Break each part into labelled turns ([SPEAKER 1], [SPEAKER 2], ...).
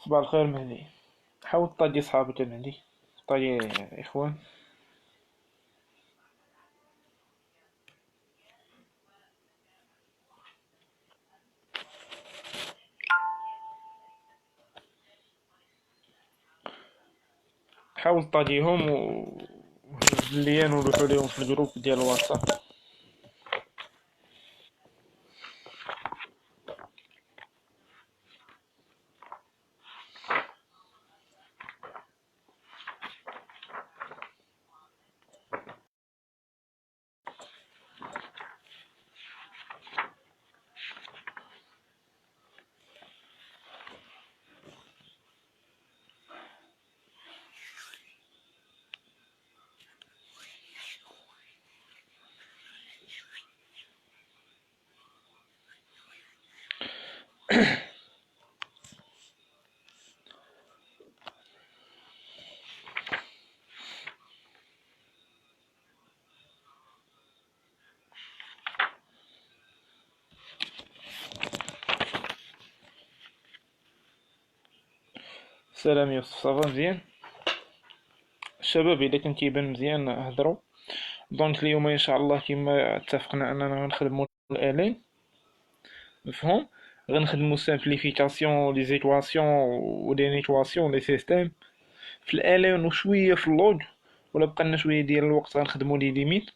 [SPEAKER 1] صباح الخير مهدي. حاول تطاجي صحابك يا مهدي، طاجي إخوان. حاول تطاجيهم وهز الليان ولوحوا ليهم في الجروب ديال الواتساب. سلام يوسف، صافا مزيان. الشباب إذا كان كيبان مزيان هضروا. دونك اليوم إن شاء الله كما اتفقنا أننا غنخدمو الآلين، مفهوم. غنخدمو سامبليفيكاسيون لي زيكواسيون و لي نيتواسيون لي سيستيم في الآلين وشوية في اللوج، ولا بقالنا شوية ديال الوقت غنخدمو لي ليميت.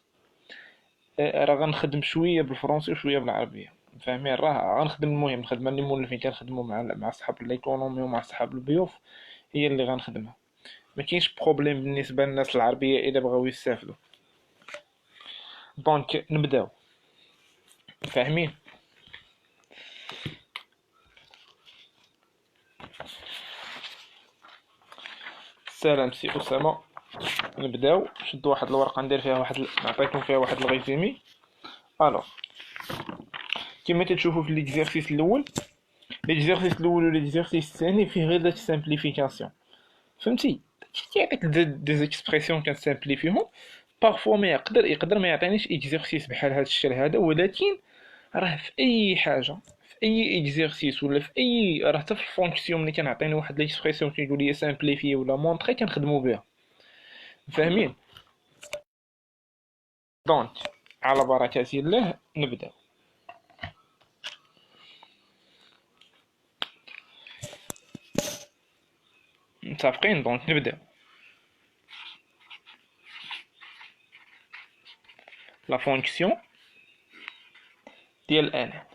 [SPEAKER 1] راه غنخدم شويه بالفرنسي وشويه بالعربيه، فاهمين؟ راه غنخدم المهم الخدمه اللي مولفين كنخدمو مع صحاب ليكونومي ومع صحاب البيوف هي اللي غنخدمها. ما كاينش بروبليم بالنسبه للناس العربيه اذا بغاو يستافدوا. دونك نبداو، فاهمين؟ سلام سي اسامه. نبداو. شدوا واحد الورقه ندير فيها نعطيكم فيها واحد الغيزيمي. الوغ كما تشوفوا في ليكزيرسيس الاول، ليكزيرسيس الاول وليكزيرسيس الثاني فيه غير داك سامبليفيكاسيون، فهمتي؟ كيعطيك دي زيكسبرسيون كنسامبليفيهم. بارفوا ما يقدر ما يعطينيش اكزرسيس بحال هاد الشيء هذا، ولكن راه في اي حاجه، في اي اكزرسيس ولا في اي، راه حتى في الفونكسيون ملي كنعطيني واحد ليكسبرسيون كيقول لي سامبليفي ولا مونطري كنخدمو بها، فاهمين؟ دونك على بركه الله نبدا. متفقين؟ دونك نبدا. لا فونكسيون ديال انا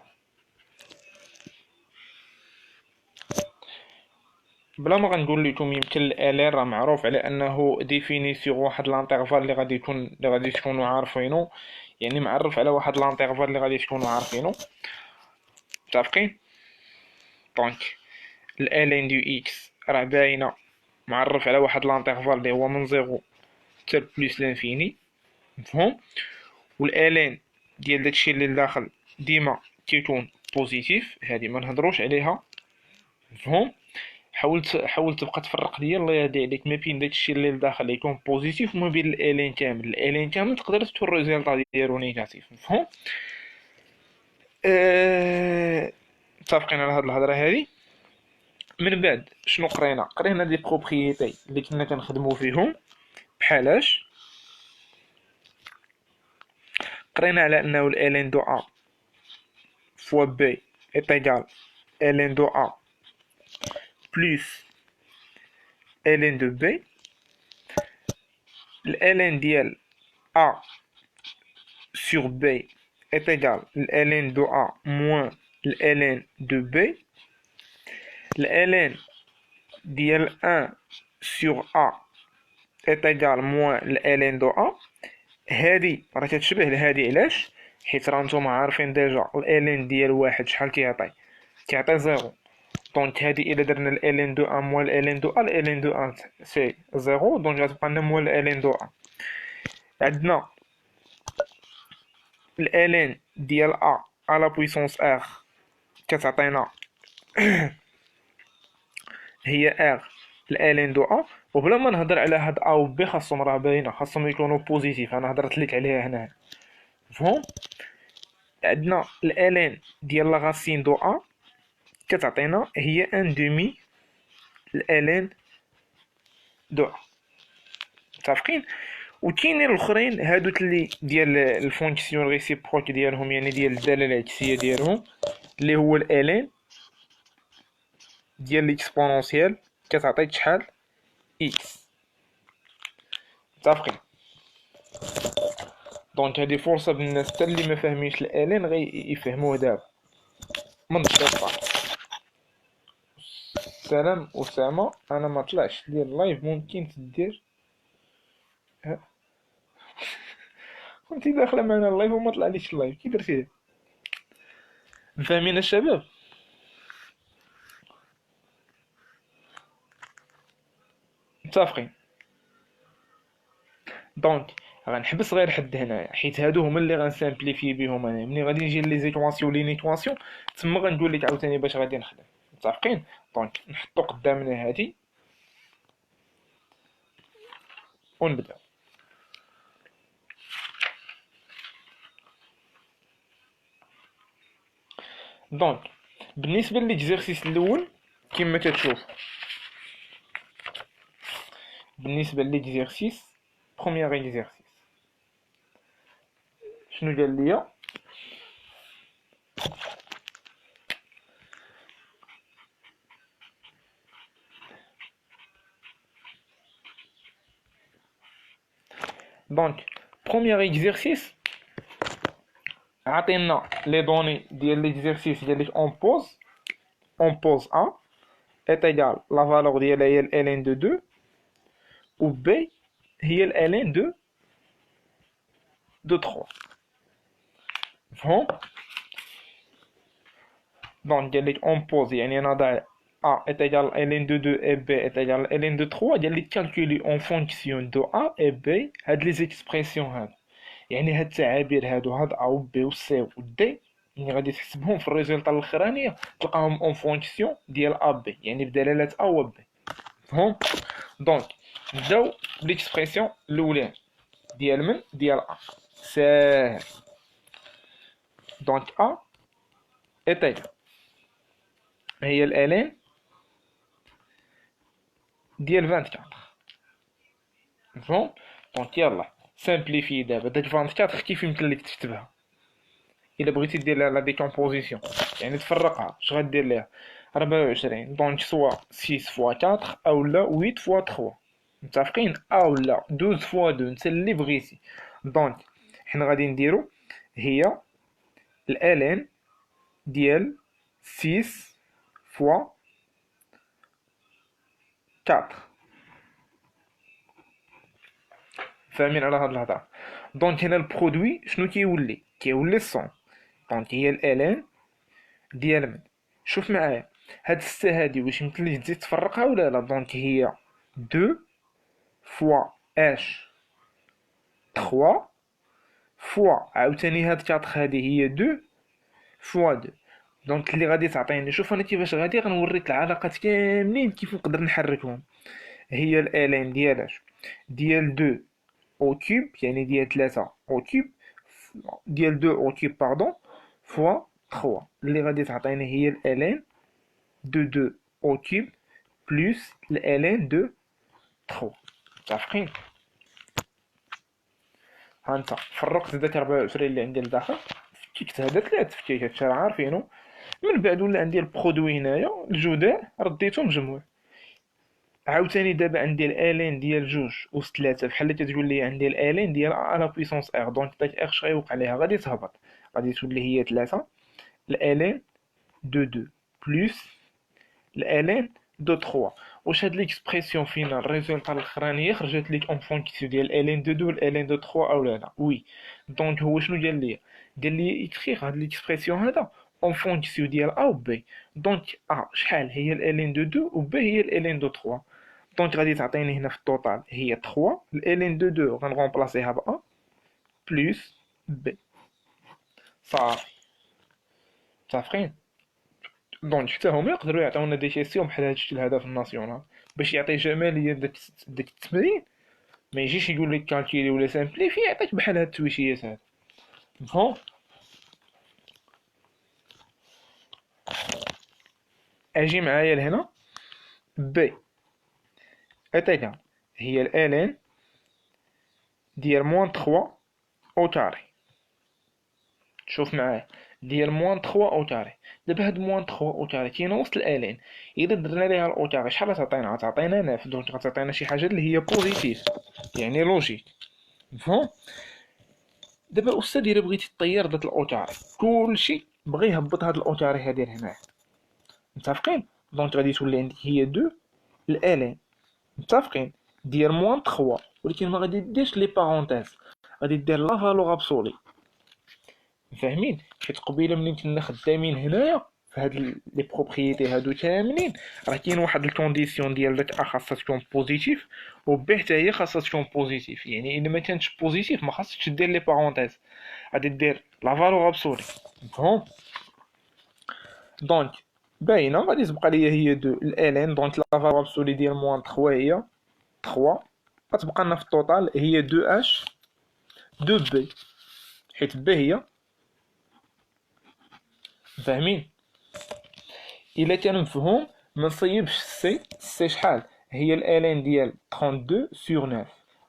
[SPEAKER 1] بلا ما غنقول لكم، يمكن الالين راه معروف على انه ديفيني سيغ واحد لانترفال اللي غادي تكونوا عارفينه، يعني معرف على واحد لانترفال اللي غادي تكونوا عارفينه. متفقين؟ دونك الالين دو اكس راه باينه، معرف على واحد لانترفال اللي هو من زيرو حتى بلس لانفيني، مفهوم. والالين ديال داكشي اللي لداخل ديما كيكون بوزيتيف، هادي ما نهضروش عليها، مفهوم. حاول تبقى تفرق ليا الله يهدي عليك ما بين داكشي اللي لداخل يكون بوزيتيف وما بين الالين كامل. الالين كامل تقدر تكون الريزلت ديالو نيجاتيف، مفهوم. متفقين على هاد الهضره هادي؟ من بعد شنو قرينا دي بروبريتي اللي كنا كنخدمو فيهم، بحالاش قرينا على انه الالين دو ا فوا بي est égal ln de a plus ln de b. ln ديال a sur b est égal ln de a moins ln de b. ln ديال 1 sur a est égal moins ln de a. هادي راه كتشبه لهادي، علاش؟ حيت راه نتوما عارفين ديجا الالين ديال واحد شحال كيعطي زيرو. دونك هادي الا درنا الالين دو ان موال الالين دو ا، الالين دو ان سي زيرو، دونك غتبقى لنا موال الالين دو ا. عندنا الالين ديال ا على بويسونس ار كتعطينا هي ار الالين دو ا. وبلا ما نهضر على هاد ا و بي خاصهم راه باينه، خاصهم يكونوا بوزيتيف، انا هضرت لك عليها هنا، مفهوم. عندنا الالين ديال لا غاسين دو ا كتعطينا هي ان دومي الالين دو ا. متفقين؟ وكاينين الاخرين هادو اللي ديال الفونكسيون ريسيبروك ديالهم، يعني ديال الداله العكسيه ديالهم، اللي هو الالين ديال ليكسبونونسيال كتعطيك شحال اكس. متفقين؟ دونك هذه فرصه بالناس حتى اللي ما فاهمينش الالين غي يفهموه دابا من الدقه. سلام اسامه، انا ما طلعش ديال اللايف، ممكن تدير كنتي داخله معنا اللايف وما طلعليش اللايف، كي درتيه؟ فاهمين الشباب؟ متفقين؟ دونك غنحبس غير حد هنايا، حيت هادو هما اللي غنسامبليفي بهم انا. ملي غادي نجي لي زيكواسيون لي نيتواسيون تما غنقول لك عاوتاني باش غادي نخدم. متفقين؟ دونك نحطو قدامنا هادي ونبداو. دونك بالنسبه للإكزرسيس الاول كما كتشوف، بالنسبه للإكزرسيس بروميير إكزرسيس شنو قال ليا؟ دونك بروميير إكزرسيس عطينا لي دوني ديال ليكزرسيس ديالك اون بوز ا est égal la valeur ديالها هي ln de 2 و b هي ln de 3. مفهوم؟ دونك قال لك اون بوز يعني نضع a est égal ln de 2 et b est égal ln de 3. قال لك كالكولي اون فونكسيون دو a et b هاد لي زيكسبرسيون هادو، يعني هاد التعابير هادو، هاد ا و بي و سي و دي، يعني غادي تحسبهم في الريزلطه الاخرانيه تلقاهم اون فونكسيون ديال ا بي، يعني بدلاله ا و بي. مفهوم؟ دونك نبداو بالاكسبرسيون الاولى ديال من ديال ا. ساهل. دونك ا ايتايل هي الالين ديال 24. مفهوم؟ دونك يلا سامبليفي دابا داك 24 كيف يمكن لك تكتبها الا بغيتي دير لها لا ديكومبوزيسيون، يعني تفرقها. اش غدير ليها؟ 24 دونك سوا 6 فوا 4 اولا 8 فوا 3. متفقين؟ اولا 12 فوا 2، انت اللي بغيتي. دونك حنا غادي نديرو هي الالين ديال 6 فوا 4. فاهمين على هاد الهضره؟ دونك هنا البرودوي شنو كيولي؟ كيولي 100. دونك هي الالين ديال من، شوف معايا هاد الستة هادي واش يمكن لك تزيد تفرقها ولا لا؟ دونك هي 2 فوا اش 3 فوا عاوتاني هاد 4 هادي هي 2 فوا 2. دونك اللي غادي تعطيني، شوف انا كيفاش غادي غنوريك العلاقات كاملين كيف نقدر نحركهم. هي الالين ديال اش؟ ديال 2 او كيوب، يعني ديال 3 او كيوب، ديال 2 او كيوب باردون فوا 3 اللي غادي تعطيني هي الالين دو 2 au cube plus le ln de 3. متفقين؟ هانتا فرقت داك 24 اللي عندي لداخل، فكيت هذا 3 تفكيكات شحال عارفينو. من بعد ولا عندي البرودوي هنايا الجداء رديتهم مجموع. عاوتاني دابا عندي الالين ديال جوج أس 3 بحال اللي كتقول لي عندي الالين ديال ا على بويسونس ار. دونك داك ار اش غيوقع ليها؟ غادي تهبط، غادي تولي هي 3 الالين دو 2 بلس الالين دو 3. واش هاد ليكسبرسيون فينا الريزولطا الاخرانيه خرجت ليك اون فونكسيون ديال الين دو 2 والالين دو 3 او لا؟ وي. دونك هو شنو قال لي؟ قال لي اكريغ هاد ليكسبرسيون هذا اون فونكسيون ديال ا و بي. دونك ا شحال هي الالين دو 2 و بي هي الالين دو 3. دونك غادي تعطيني هنا في التوتال هي 3 الالين دو 2 غنغومبلاسيها ب ا بلس بي. صافي. متفقين؟ دونك حتى هما يقدروا يعطيونا دي كيسيون بحال هادشي الهدف الناسيونال باش يعطي جماليه داك التمرين، ما يجيش يقول لك كالكيلي ولا سامبليفي يعطيك بحال هاد التويشيات هاد. مفهوم؟ اجي معايا لهنا بي اتجاه هي الالين ديال موان 3 او كاري. شوف معايا، ديال موان 3 او كاري. دابا هاد موان 3 او كاري كاينه وسط الالين، الا درنا ليها الاو كاري شحال غتعطينا؟ غتعطينا 9، دونك غتعطينا شي حاجه اللي هي بوزيتيف، يعني لوجيك. مفهوم؟ دابا أستاذ إلا بغيتي طير داك الأوتاري كلشي بغا يهبط هاد الأوتاري هادي لهنايا، متفقين؟ دونك غادي تولي عندك هي دو الالين، متفقين، دير موان 3، ولكن ما غادي ديرش لي بارونتيز، غادي دير لا فالور ابسولي. فاهمين؟ حيت قبيله ملي كنا خدامين هنايا في هاد لي بروبريتي هادو كاملين، راه كاين واحد الكونديسيون ديال داك ا خاصها تكون بوزيتيف، و ب حتى هي خاصها تكون بوزيتيف. يعني الا ما كانتش بوزيتيف ما خاصكش دير لي بارونتيز، غادي دير لا فالور ابسولي. مفهوم؟ دونك باينه غادي تبقى ليا هي دو الالين، دونك لا فالور ابسولي ديال موان 3 هي 3، غتبقى لنا في التوتال هي 2 اش 2 بي، حيت بي هي، فاهمين؟ الا كان مفهوم ما نصيبش السي شحال هي الالين ديال 32 سور 9،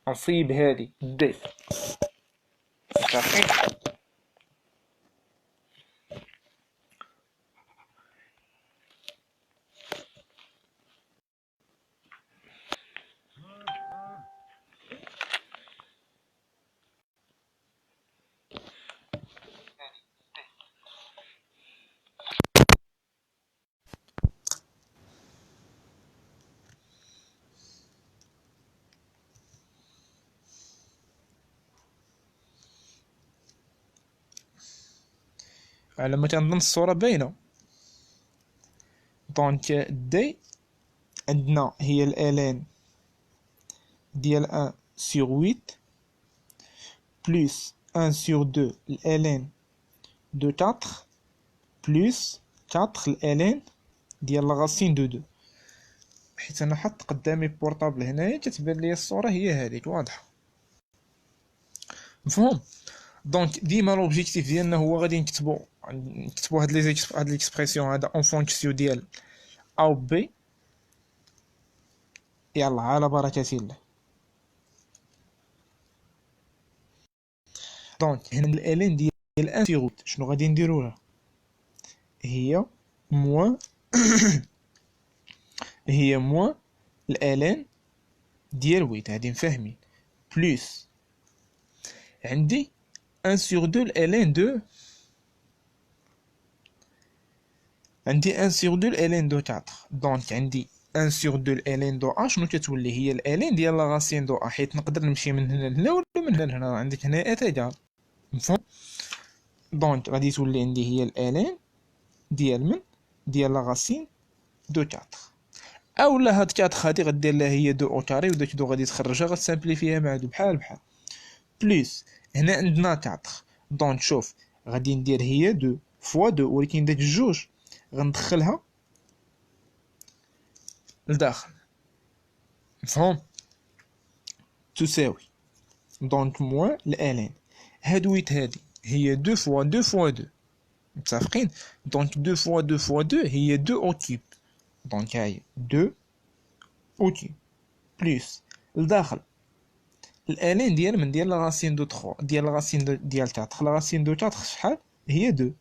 [SPEAKER 1] غنصيب هادي دي، متفقين؟ على ما تنظن الصوره باينه. دونك دي عندنا هي الالين ديال 1 سور 8 بلس 1 سور 2 الالين دو 4 بلس 4 الالين ديال لاغاسين دو 2. حيت انا حط قدامي بورطابل هنايا كتبان لي الصوره هي هذيك واضحه. مفهوم؟ دونك ديما لوبجيكتيف ديالنا هو غادي نكتبو هاد ليكسبرسيون هذا اون فونكسيون ديال ا و بي. يلا على بركه الله. دونك هنا الالين ديال 1 سيغ 8 شنو غادي نديرو لها؟ هي موان هي موان الالين ديال 8 هادي مفاهمين، بلس عندي 1 سور 2 الالين دو، عندي 1 سور 2 الالين دو 4. دونك عندي 1 سور 2 الالين دو ا شنو كتولي؟ هي الالين ديال لا غاسين دو ا، حيت نقدر نمشي من هنا لهنا ولا من هنا لهنا، عندك هنا اتجاه. مفهوم؟ دونك غادي تولي عندي هي الالين ديال من ديال لا غاسين دو 4، اولا هاد 4 هادي غدير لها هي دو او كاري، وداك دو غادي تخرجها غتسامبليفيها مع دو بحال بحال، بلس هنا عندنا 4. دونك شوف غادي ندير هي دو فوا دو، ولكن داك الجوج غندخلها لداخل. مفهوم؟ تساوي دونك موان الالين هاد 8 هادي هي 2 فوا 2 فوا 2، متفقين؟ دونك 2 فوا 2 فوا 2 هي 2 او كيوب، دونك هاهي 2 او كيوب بلس لداخل الالين ديال من ديال لا راسين دو 3 ديال لا راسين ديال 4. لا راسين دو 4 شحال هي 2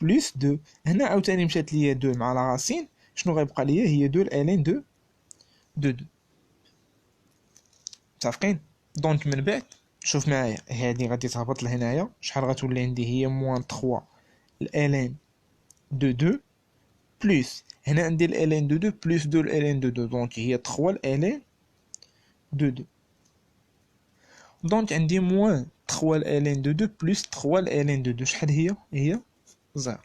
[SPEAKER 1] بلس 2، هنا عاوتاني مشات ليا 2 مع لا راسين، شنو غيبقى ليا؟ هي 2 الالين دو 2. متفقين؟ دونك من بعد شوف معايا هادي غادي تهبط لهنايا، شحال غتولي عندي؟ هي موان 3 الالين دو 2 بلس هنا عندي الالين دو 2 بلس 2 الالين دو 2، دونك هي 3 الالين دو 2. دونك عندي موان 3 الالين دو 2 بلس 3 الالين دو 2، شحال هي زيرو.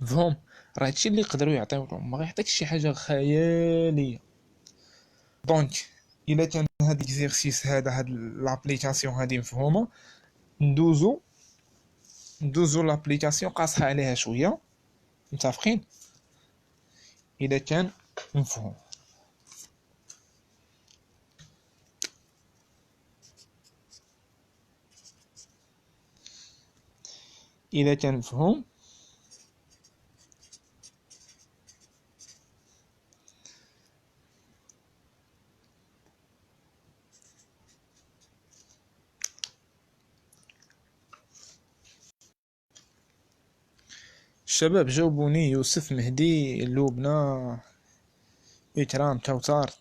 [SPEAKER 1] فهم؟ راه هادشي اللي يقدروا يعطيوكم، ما غيعطيكش شي حاجه خياليه. دونك الا كان هاد الاكزرسيس هاد لابليكاسيون هادي مفهومه، ندوزو لابليكاسيون قاصحه عليها شويه. متفقين؟ اذا كان مفهوم. اذا كان مفهوم الشباب جاوبوني: يوسف، مهدي، لبنى، إكرام، كوثر،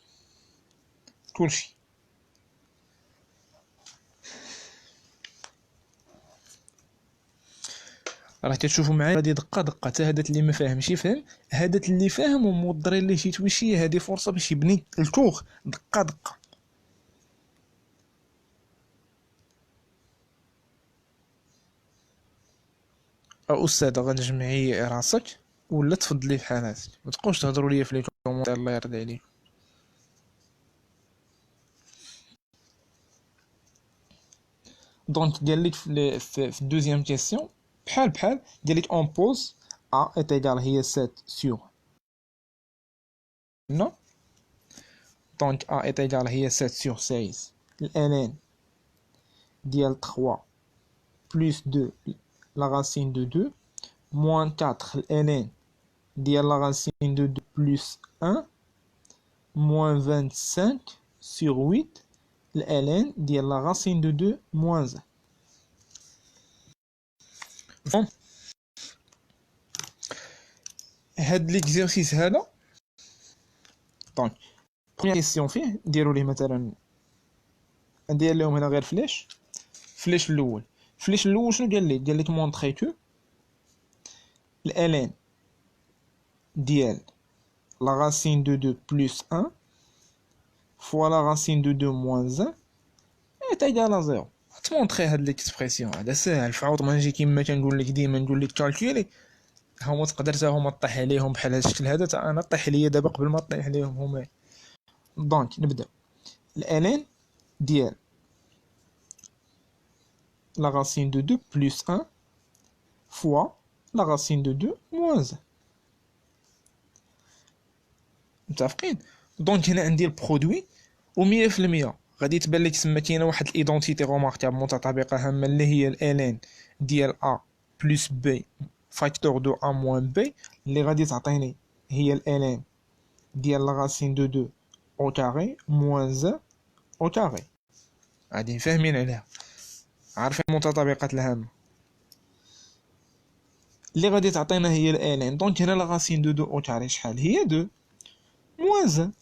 [SPEAKER 1] كلشي. راه كتشوفوا معايا غادي دقه دقه، حتى هذا اللي ما فاهمش يفهم، هذا اللي فاهم وموضرين ليه شي تويشيه، هذه فرصه باش يبني الكوغ دقه دقه. استاذه غنجمعي راسك ولا تفضلي في حالاتك، ما تبقاوش تهضروا ليا في لي كومونتير، الله يرضي عليك. دونك قال لك في الدوزيام كيسيون بحال قال لك اون بوز ا est égal هي 7 sur non. دونك ا est égal هي 7 sur 16. ln ديال 3 plus 2 la racine de 2 moins 4 ln ديال la racine de 2 plus 1 moins 25 sur 8 ln ديال la racine de 2 moins 1. bon هاد ليكزيرسيس هذا دونك بروميير كيسيون فيه نديرو ليه مثلا، ندير لهم هنا غير فلاش الاول شنو قال لك مونطري كو الان ديال لا راسين دو 2 بلس 1 فوا لا راسين دو 2 موان 1 ايت ايغال زيرو. تمونطري هاد ليكسبرسيون هذا ساهل، فعوض ما نجي كيما كنقول لك ديما نقول لك كالكولي، هما تقدر تا هما طيح عليهم بحال هاد الشكل هذا، تا انا طيح ليا دابا قبل ما طيح عليهم هما. دونك نبدا الان ديال la racine de 2 plus 1 fois la racine de 2 moins 1. متفقين؟ دونك هنا عندي البرودوي و100% غادي تبان لك تما كاينه واحد الايدونتيتي روماركابل متطابقه هامه اللي هي الان ديال ا بلس بي فاكتور دو ا موان بي، اللي غادي تعطيني هي الان ديال لا راسين دو 2 او كاري موان 1 او كاري. غادي فاهمين عليها، عارفين المتطابقات الهامه اللي غادي تعطينا هي الان. دونك هنا لا راسين دو 2 او كاري شحال هي 2 موان 1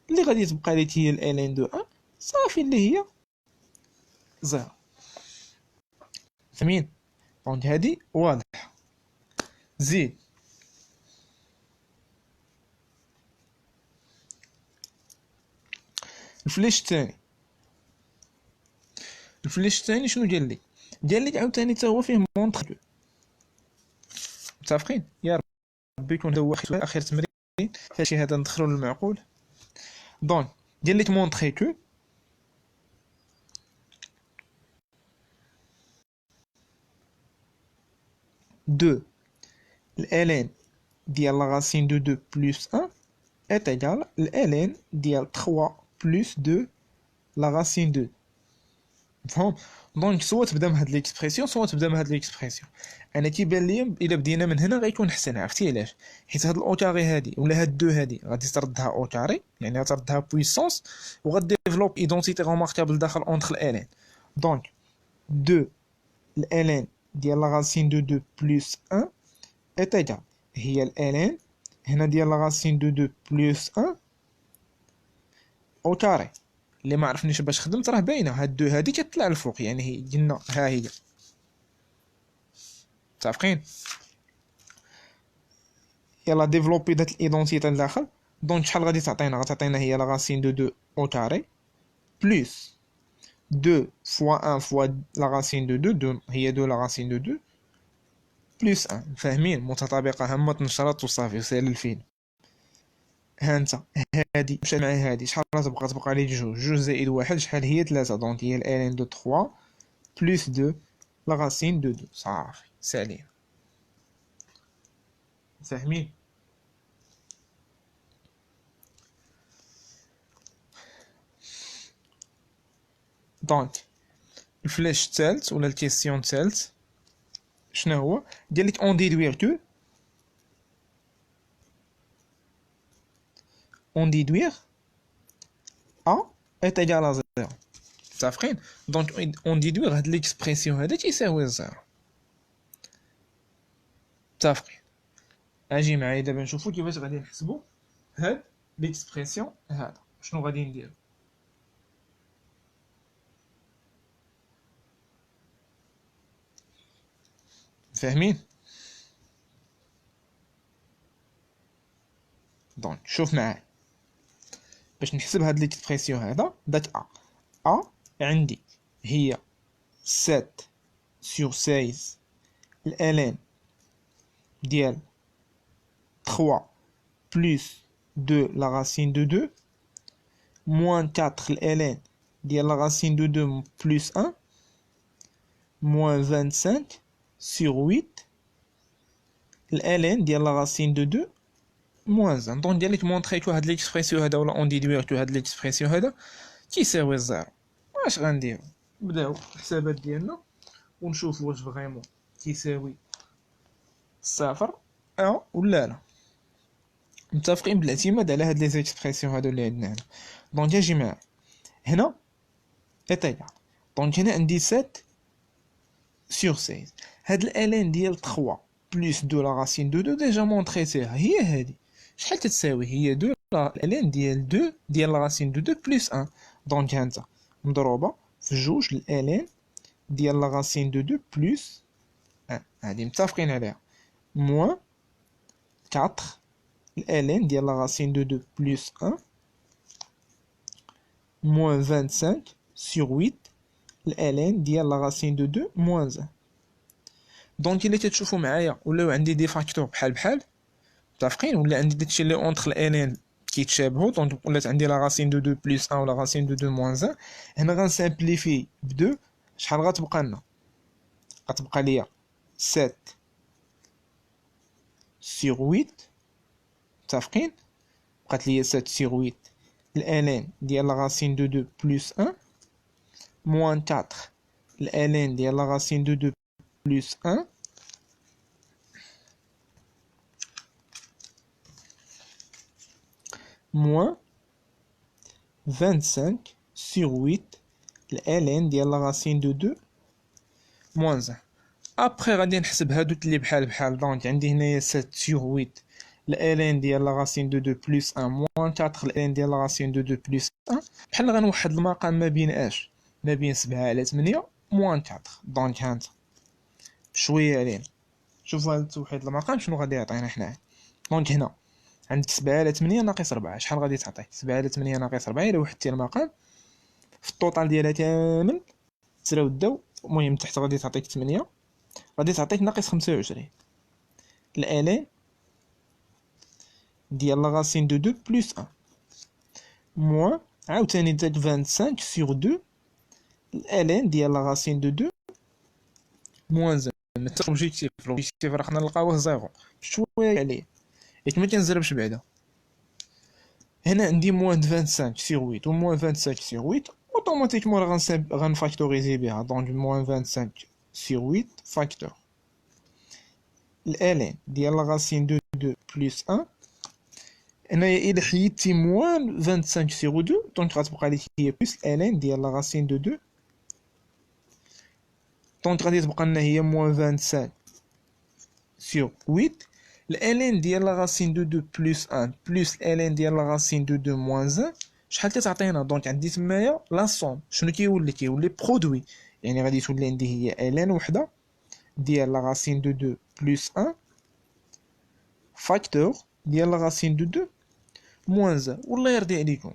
[SPEAKER 1] اللي غادي تبقى لك هي الان دو 1 صافي اللي هي 0. فهمين؟ دونك هادي واضحه. زيد الفلاش الثاني شنو قال لك عاوتاني حتى هو فيه مونطري. متفقين؟ يا ربي يكون هذا هو اخر تمرين فاشي هذا ندخلو للمعقول. دونك قال لك مونطري كو دو الان ديال لا راسين دو 2 بلس 1 est égal الان ديال 3 بلس 2 لا راسين 2. مفهوم؟ دونك سوا تبدا من هاد ليكسبرسيون سوا تبدا من هاد ليكسبرسيون. انا كيبان لي الا بدينا من هنا غيكون حسن، عرفتي علاش؟ حيت هاد الاو كاري هادي ولا هاد دو هادي غادي تردها او كاري، يعني غتردها بويسونس وغاديفلوب ايدونتيتي روماركابل داخل اونتر الان. دونك 2 الان ديال لا راسين دو 2 بلس 1 est égal هي الان هنا ديال لا راسين دو 2 بلس 1 او كاري. اللي ما عرفنيش باش خدمت راه باينه هاد دو هادي كتطلع الفوق، يعني هي قلنا ها هي. متفقين؟ يلا ديفلوبي دات الايدونتيتي لداخل. دونك شحال غادي غتعطينا هي لا راسين دو 2 او كاري بلس 2 فوا 1 فوا لا راسين دو 2 هي 2 لا راسين دو 2 بلس 1. فاهمين؟ متطابقه هما تنشرط وصافي وسال الفيلم. ها انت هادي مشات مع هادي شحال تبقى لي جوج زائد واحد شحال هي 3. دونك هي الان دو 3 بلس 2 لا راسين دو 2 صافي سالين. فاهمين؟ دونك الفلاش الثالث ولا الكيسيون الثالث شنو هو؟ قال لك اون ديدوير كو اون ديدوير ا est égal à 0. متفقين؟ دونك اون ديدوير هاد ليكسبرسيون هذا تيساوي 0. متفقين. اجي معايا دابا نشوفو كيفاش غادي نحسبو هاد ليكسبرسيون هذا. شنو غادي نديرو؟ فاهمين؟ دونك شوف معايا باش نحسب هاد ليكسبرسيون هذا. داك ا عندي هي 7 sur 16 الالين ديال 3 plus 2 la racine de 2 moins 4 الالين ديال la racine de 2 plus 1 moins 25 sur 8 الالين ديال la racine de 2 moins 1. دونك ديالك مونطريتو هاد ليكسبرسيون هذا ولا اون ديدويرتو هاد ليكسبرسيون هذا كيساوي الزيرو. واش غنديرو؟ نبداو الحسابات ديالنا ونشوف واش فريمون كيساوي صفر ولا لا. متفقين بالاعتماد على هاد لي زيكسبرسيون هادو اللي عندنا هنا. دونك اجي معايا هنا ايطيغال. دونك هنا عندي 7 sur 16. هاد الالين ديال 3 بلس 2 لا راسين دو 2 ديجا مونطريتيها هي هادي. شحال تتساوي؟ هي 2 الالين ديال 2 ديال لا راسين دو 2 بلس 1. دونك هانتا مضروبه في جوج الالين ديال لا راسين دو 2 بلس 1. هادي متفقين عليها. موان 4 الالين ديال لا راسين دو 2 بلس 1 موان 25 sur 8 الالين ديال لا راسين دو 2 موان 1. دونك الا تتشوفوا معايا ولاو عندي دي فاكتور بحال بحال متفقين، ولا عندي داكشي اللي اونتر الالين كيتشابهوا. دونك ولات عندي لا راسين دو 2 بلس 1 ولا راسين دو 2 موان 1. هنا غنسامبليفي ب 2. شحال غتبقى لنا؟ غتبقى ليا 7 sur 8 متفقين. بقات ليا 7 sur 8 الالين ديال لا راسين دو 2 بلس 1 موان 4 الالين ديال لا راسين دو 2 بلس 1 موان 25 sur 8 الالين ديال لا راسين دو 2 موان 1. ابخي غادي نحسب هادو اللي بحال بحال. دونك عندي هنايا 7 sur 8 الالين ديال لا راسين دو 2 بلس 1 موان 4 الالين ديال لا راسين دو 2 بلس 1. بحال غنوحد المقام ما بين اش؟ ما بين 7 على 8 موان 4. دونك هانت شويه علينا. شوف هاد توحيد المقام شنو غادي يعطينا حنايا. دونك هنا عندك 7 على 8 ناقص 4. شحال غادي تعطي؟ 7 على 8 ناقص 4 الا وحدتي المقام في الطوطال ديالها كامل تسراو الدو. المهم تحت غادي تعطيك 8 غادي تعطيك ناقص 25 الالين ديال لا راسين دو 2 بلس 1 موان عاوتاني داك 25 sur 2 الالين ديال لا راسين دو 2 موان 1. مثلا لوجيكتيف راه حنا نلقاوه زيرو شويه عليه ياك ما كنزربش بعدا. هنا عندي موان 25 sur 8 و موان 25 sur 8 اوتوماتيكمون غنفاكتوريزي بها. دونك موان 25 sur 8 فاكتور الالين ديال لا راسين دو 2 بلس 1. هنايا الا حيدتي موان 25 sur 2 دونك غتبقى لك هي بلس الالين ديال لا راسين دو 2. دونك غادي تبقى لنا هي موان 25 sur 8 الالين ديال لا راسين دو 2 بلس 1 بلس الالين ديال لا راسين دو 2 موان 1. شحال كتعطينا؟ دونك عندي تمايا لا سوم. شنو كيولي برودوي. يعني غادي تولي عندي هي الين وحده ديال لا راسين دو 2 بلس 1 فاكتور ديال لا راسين دو 2 موان 1. والله يرضي عليكم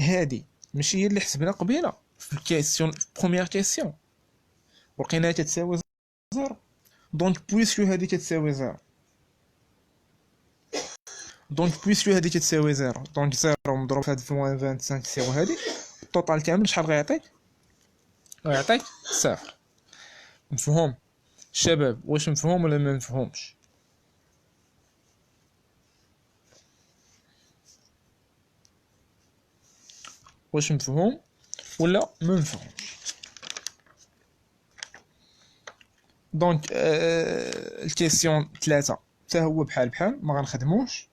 [SPEAKER 1] هادي ماشي هي اللي حسبنا قبيله في الكيسيون في بروميير كيسيون ولقيناها تتساوي 0. دونك بويسكو هادي تتساوي 0 هادي تتساوي 0 دونك 0 مضروب في هاد موان 25 تساوي هادي الطوطال كامل شحال غيعطيك؟ غيعطيك 0. مفهوم شباب؟ واش مفهوم ولا ما مفهومش؟ واش مفهوم ولا ما مفهومش؟ دونك الكيسيون 3 حتى هو بحال بحال ما غنخدموش.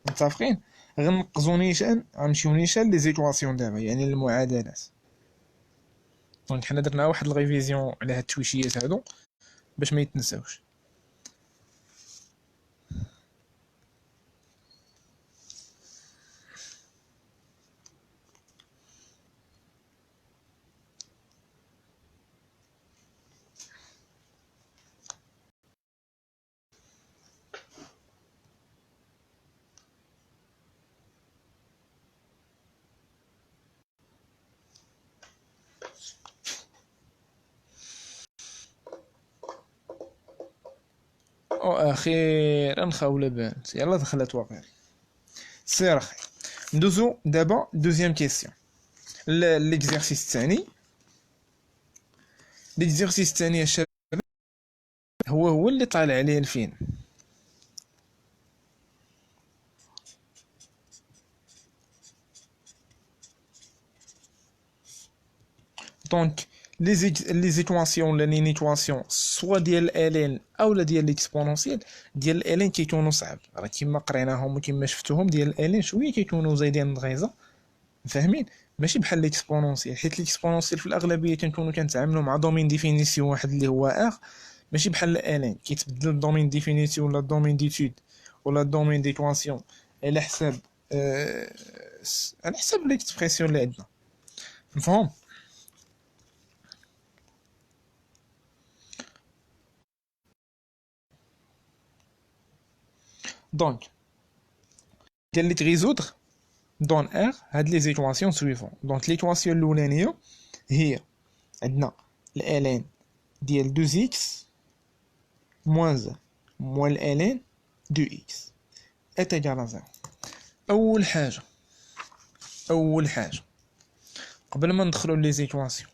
[SPEAKER 1] متفقين؟ غنقزو نيشان غنمشيو نيشان لي زيكواسيون دابا يعني المعادلات. دونك حنا درنا واحد الريفيزيون على هاد التويشيات هادو باش ما يتنساوش. واخيرا خاوله بانت، يلا دخلت واقيلا. سير اخي، ندوزو دابا دوزيام كيسيون. ليكزيرسيس الثاني. ليكزيرسيس الثاني يا شباب هو اللي طالع عليه الفين. دونك لي زيكواسيون ولا لي نيتواسيون سوا ديال الالين اولا ديال ليكسبونونسيال. ديال الالين كيكونوا صعب، راه كيما قريناهم وكيما شفتوهم ديال الالين شويه كيكونوا زايدين دغيزه، فاهمين؟ ماشي بحال ليكسبونونسيال، حيت ليكسبونونسيال في الاغلبيه كنتعاملوا مع دومين ديفينيسيون واحد اللي هو ار، ماشي بحال الالين كيتبدل الدومين ديفينيسيون ولا الدومين ديتود ولا الدومين ديكواسيون على حساب على حساب ليكسبرسيون اللي عندنا، مفهوم؟ دونك ديال لي تريزودر دون ار هاد لي زيكواسيون سويفون. دونك ليكواسيون الاولانيه هي عندنا الالين ديال 2x موان موان الالين 2x est égal à 0. اول حاجه قبل ما ندخلوا لي زيكواسيون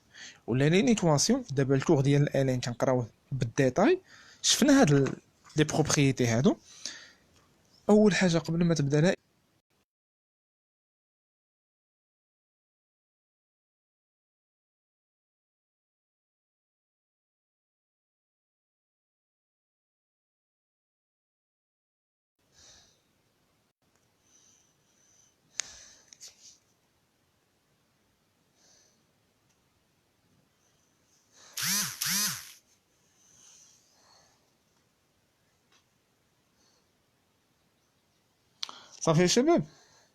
[SPEAKER 1] ولا لي نيكواسيون، دابا الكور ديال الالين كنقراوه بالديتاي، شفنا هاد لي بروبريتي هادو. اول حاجه قبل ما تبدا لا صافي يا شباب،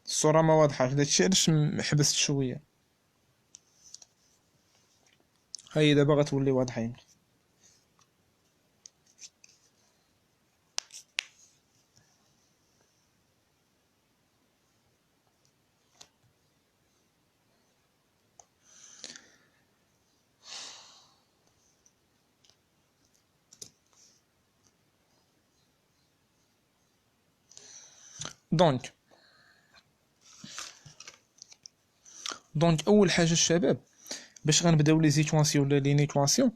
[SPEAKER 1] الصوره ما واضحاش، داكشي علاش حبست شويه. هاي دابا غتولي واضحه يمكن. دونك اول حاجه الشباب باش غنبداو لي زيكواسيون ولا لي نيكواسيون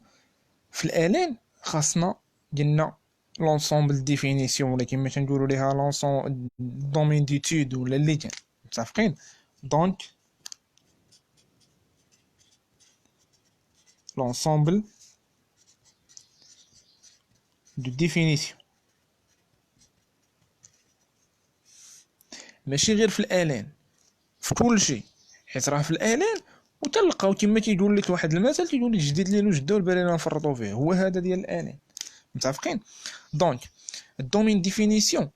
[SPEAKER 1] في الالين، خاصنا ديالنا لونسومبل ديفينيسيون ولا كيما تنقولوا ليها لونسون دومين ديتود ولا اللي كان متفقين. دونك l'ensemble de définition ماشي غير في الالين، في كل شيء، حيت راه في الالين وتلقاو كما كيقول لك واحد المثل كيقول لك جديد ليلو جده والبالينا نفرطوا فيه، هو هذا ديال الالين، متفقين؟ دونك الدومين ديفينيسيون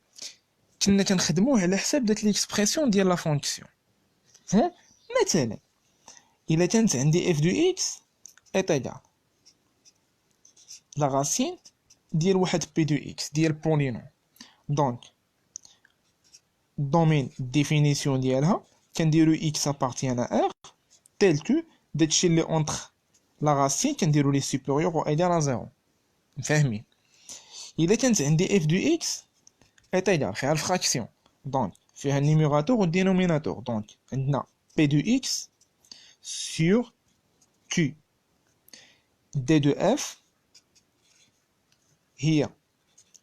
[SPEAKER 1] كنا كنخدموه على حساب داك ليكسبرسيون ديال لا فونكسيون. مثلا الا كانت عندي اف دو اكس est égal la racine ديال واحد بي دو اكس ديال بولينوم. دونك دومين ديفينيسيون ديالها كنديرو اكس ابارتيان ا ار تيل كو داكشي اللي اونتر لا راسين كنديرو ليه سوبيريور او ايغال ا زيرو، فاهمين؟ الا كانت عندي اف دو اكس est égal فيها الفراكسيون، دونك فيها النيميراتور والدينوميناتور، دونك عندنا بي دو اكس سور كيو دي دو اف هي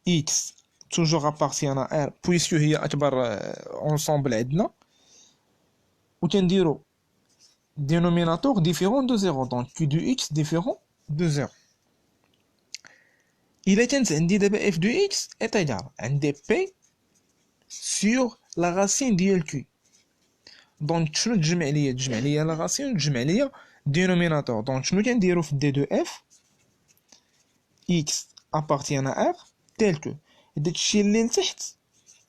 [SPEAKER 1] x toujours appartient à r puisque هي اكبر ensemble عندنا، وكنديرو dénominateur différent de 0 donc q de x différent de 0. الا كانت عندي دابا f de x est égal عندي p sur la racine ديال q، دونك شنو تجمع ليا؟ تجمع ليا لا راسين وتجمع ليا dénominateur. دونك شنو كنديرو في d de f x appartient à r tel que داكشي اللي لتحت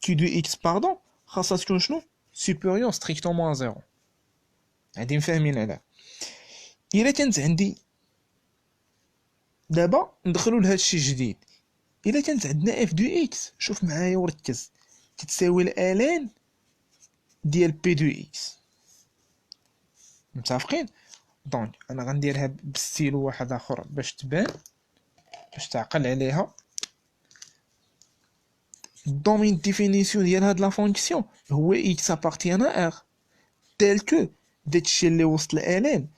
[SPEAKER 1] q de x باردون خاصها تكون شنو supérieur strictement à 0. هادي مفاهمين علاه؟ الا كانت عندي دابا ندخلوا لهذا الشيء جديد، الا كانت عندنا اف دو اكس شوف معايا وركز كتساوي الالين ديال بي دو اكس، متفقين؟ دونك انا غنديرها بستيلو واحد اخر باش تبان باش تعقل عليها. الدومين ديفينيسيون ديال هاد لا فونكسيون هو اكس ابارتيان ا ار تيل كو داكشي اللي وسط الالين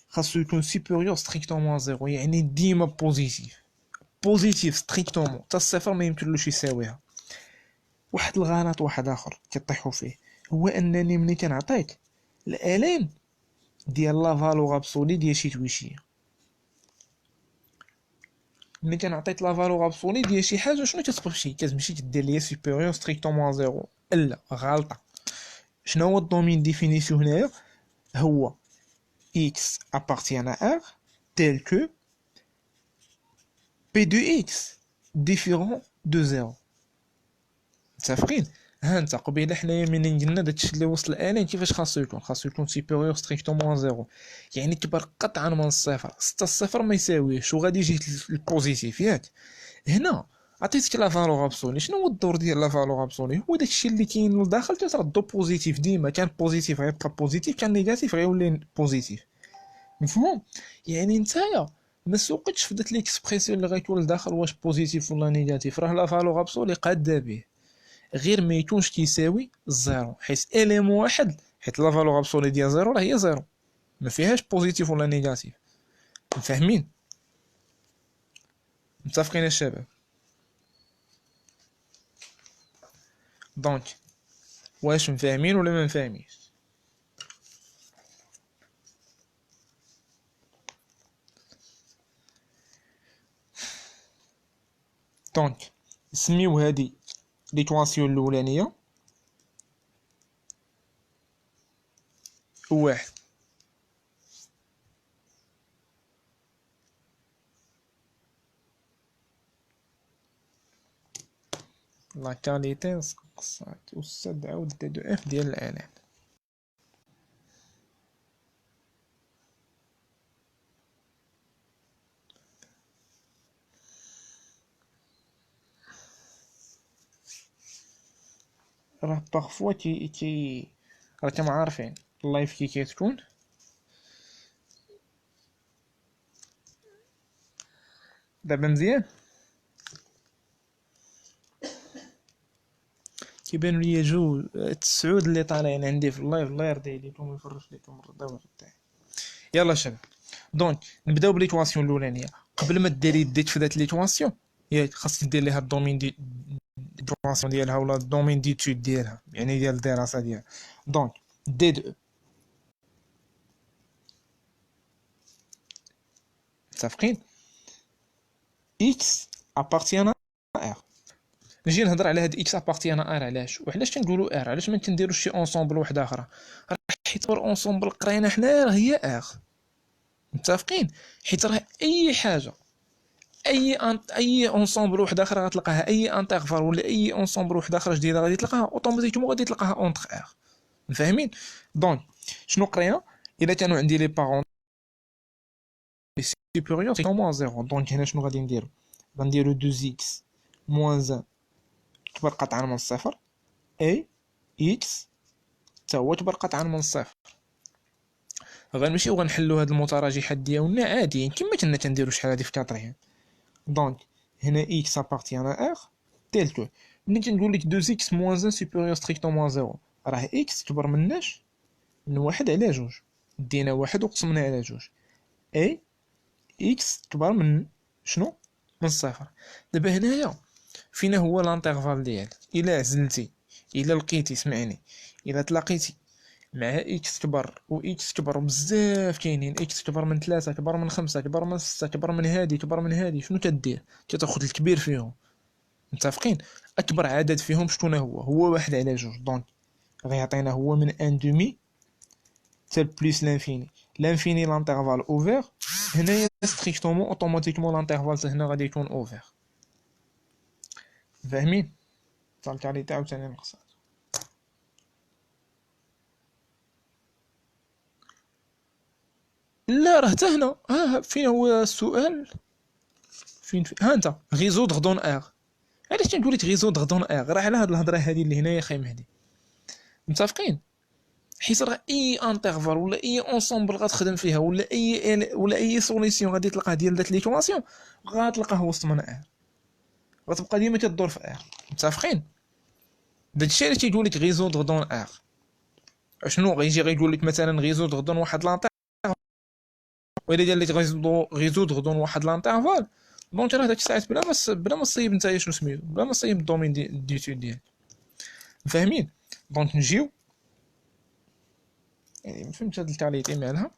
[SPEAKER 1] خاصو يكون سوبيريور ستريكتومون زيرو، يعني ديما بوزيتيف ستريكتومون حتى الصفر ما يمكنلوش يساويها. واحد الغلط واحد اخر كيطيحوا فيه هو انني ملي كنعطيك الالين ديال لا فالور ابسولي ديال شي تويشيه، ملي كنعطيك لا فالور ابسولي ديال شي حاجه شنو كتمشي كدير ليا سوبيريور ستريكتومون زيرو؟ لا، غلطه. شنو هو الدومين ديفينيسيون هنايا؟ هو x appartient à R tel que P de x différent de 0. متفقين؟ ها انت قبيله حنايا منين قلنا داكشي اللي وصل الان كيفاش خاصو يكون سوبيريور ستريكتومون زيرو، يعني كبر قطعا من الصفر، حتى الصفر ما يساويهش وغادي يجي البوزيتيف ياك. هنا عطيتك لا فالور ابسولي، شنو هو الدور ديال لا فالور ابسولي؟ هو داكشي اللي كاين لداخل تتردو بوزيتيف ديما، كان بوزيتيف غيبقى بوزيتيف، كان نيجاتيف غيولي بوزيتيف. مفهوم؟ يعني نتايا ما سوقتش في داك ليكسبريسيون اللي غيكون لداخل واش بوزيتيف ولا نيجاتيف، راه لا فالور ابسولي قاده به، غير ما يكونش كيساوي الزيرو، حيت اليمون واحد، حيت لا فالور ابسولي ديال زيرو راه هي زيرو، ما فيهاش بوزيتيف ولا نيجاتيف. فاهمين؟ متفقين الشباب؟ دونك واش مفاهمين ولا ما مفاهمينش؟ دونك نسميو هادي ليكواسيون الاولانيه واحد، لا كاليتي نقصات أس عاود دي دو اف ديال الالان. راه باغفوا راكم عارفين اللايف كي كتكون دابا مزيان، كيبانوا ليا جوج التسعود اللي طالعين عندي في اللايف، الله يرضي عليكم ويفرج لكم الرضا تاعي. يلا شباب، دونك نبداو بليكواسيون الاولانيه. قبل ما ديري يديك في ذات ليكواسيون ياك خاصك دير ليها الدومين دي ليكواسيون ديالها ولا الدومين ديتود ديالها، يعني ديال الدراسه ديالها. دونك دي دو متفقين x appartient à r. نجي نهضر على هاد x appartient à r علاش وعلاش كنقولوا r، علاش ما كنديروش شي اونسومبل واحد اخرى؟ حيت اونسومبل قرينا حنا راه هي r. متفقين؟ حيت راه اي حاجه اي اونسومبل واحد اخر غتلقاها، اي انترفال ولا اي اونسومبل واحد اخر جديده غادي تلقاها اوتوماتيكمون غادي تلقاها اونتر ار. فاهمين؟ دونك شنو قرينا؟ الا كانوا عندي لي بارون سوبيريور سي موان زيرو، دونك هنا شنو غادي نديرو؟ غنديرو 2 اكس موان 1 كبر قطعا من الصفر، اي اكس حتى هو كبر قطعا من الصفر. غنمشيو غنحلو هاد المتراجحات ديالنا عاديين كما كنا كنديرو شحال هادي في كاتريام. دونك هنا x appartient à r tel que ملي كنقول لك 2x moins 1 supérieur strictement 0 راه x كبر مناش من واحد على جوج، دينا واحد وقسمنا على جوج، اي x كبر من شنو؟ من الصفر. دابا هنايا فينا هو لانترفال ديالك، الا عزلتي الا لقيتي سمعني الا تلاقيتي مع اكس كبر و اكس كبر بزاف كاينين، اكس كبر من 3 كبر من 5 كبر من 6 كبر من هادي كبر من هادي، شنو كدير؟ كتاخذ الكبير فيهم. متفقين؟ اكبر عدد فيهم شكون هو واحد على جوج، دونك غيعطينا هو من ان دومي حتى بليس لانفيني. لانفيني لانترفال اوفر، هنايا ستريكتومون اوتوماتيكمون لانترفال هنا غادي يكون اوفر. فاهمين؟ صالت علي تاع عاوتاني نقصات. لا راه حتى هنا ها فين هو السؤال؟ فين ها انت غيزودغ دون ار. علاش تنقول لك غيزودغ دون ار؟ راه على هاد الهضره هادي اللي هنايا خاي مهدي. متفقين؟ حيت راه اي انترفال ولا اي اونسومبل غتخدم فيها ولا اي سوليسيون غادي تلقاه ديال دات ليكواسيون غتلقاه وسط من ار، غتبقى ديما كدور في ار. متفقين؟ داكشي علاش تيقول لك ريزودغ دون ار. شنو غيجي غيقول لك مثلا ريزودغ دون واحد لانتر، وإلا دار لك ريزودغ دون واحد لانترفال، دونك راه داك الساعات بلا ما تصيب نتايا شنو سميتو، بلا ما تصيب الدومين ديتود ديالك. فاهمين؟ دونك نجيو، يعني ما فهمتش هاد التاليتي مالها.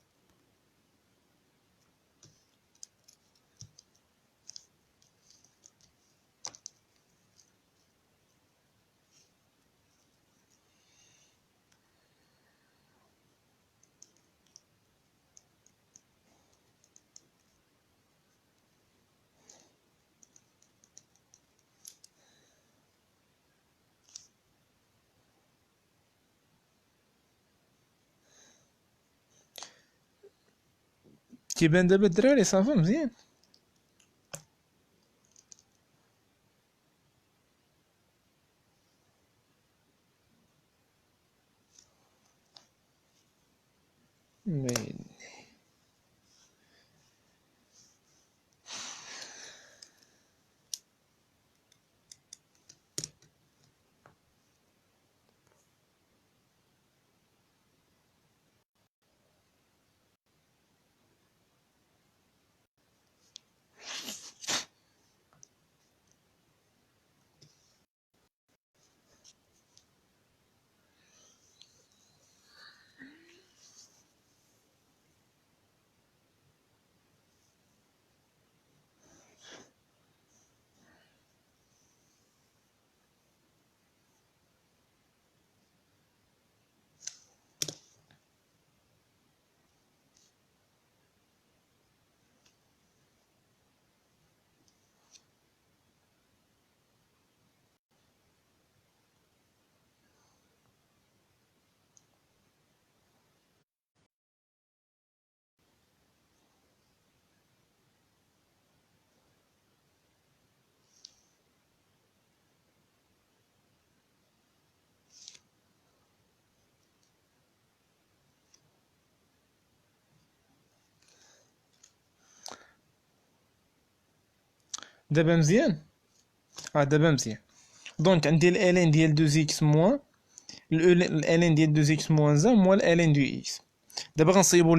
[SPEAKER 1] كيبان دابا الدراري صافي مزيان. دابا مزيان. دابا مزيان. دونك عندي الالين ديال 2 اكس موان الالين ديال 2 اكس موان زان موان الالين دو اكس. دابا غنصيبو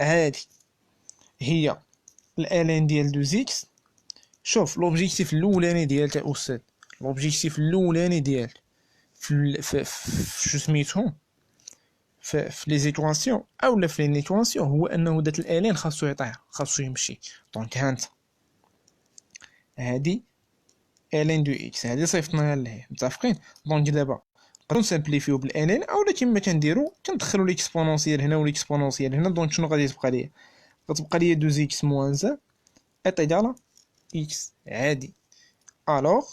[SPEAKER 1] هادي هي الالين ديال 2 اكس. شوف لوبجيكتيف الاولاني ديالك يا استاذ، لوبجيكتيف الاولاني ديالك في شو سميتهم، في لي زيكواسيون اولا في لي نيكواسيون، هو انه داك الالين خاصو يطير، خاصو يمشي. دونك هانت هادي الين دو اكس، هادي صيفطناها لهيه، متفقين؟ دونك دابا نقدروا نسامبليفيو بالالين، اولا كيما كنديروا كندخلوا ليكسبونونسيال هنا وليكسبونونسيال هنا. دونك شنو غادي تبقى ليا؟ غتبقى ليا 2 اكس موان زان ايت ايكالا اكس عادي. الوغ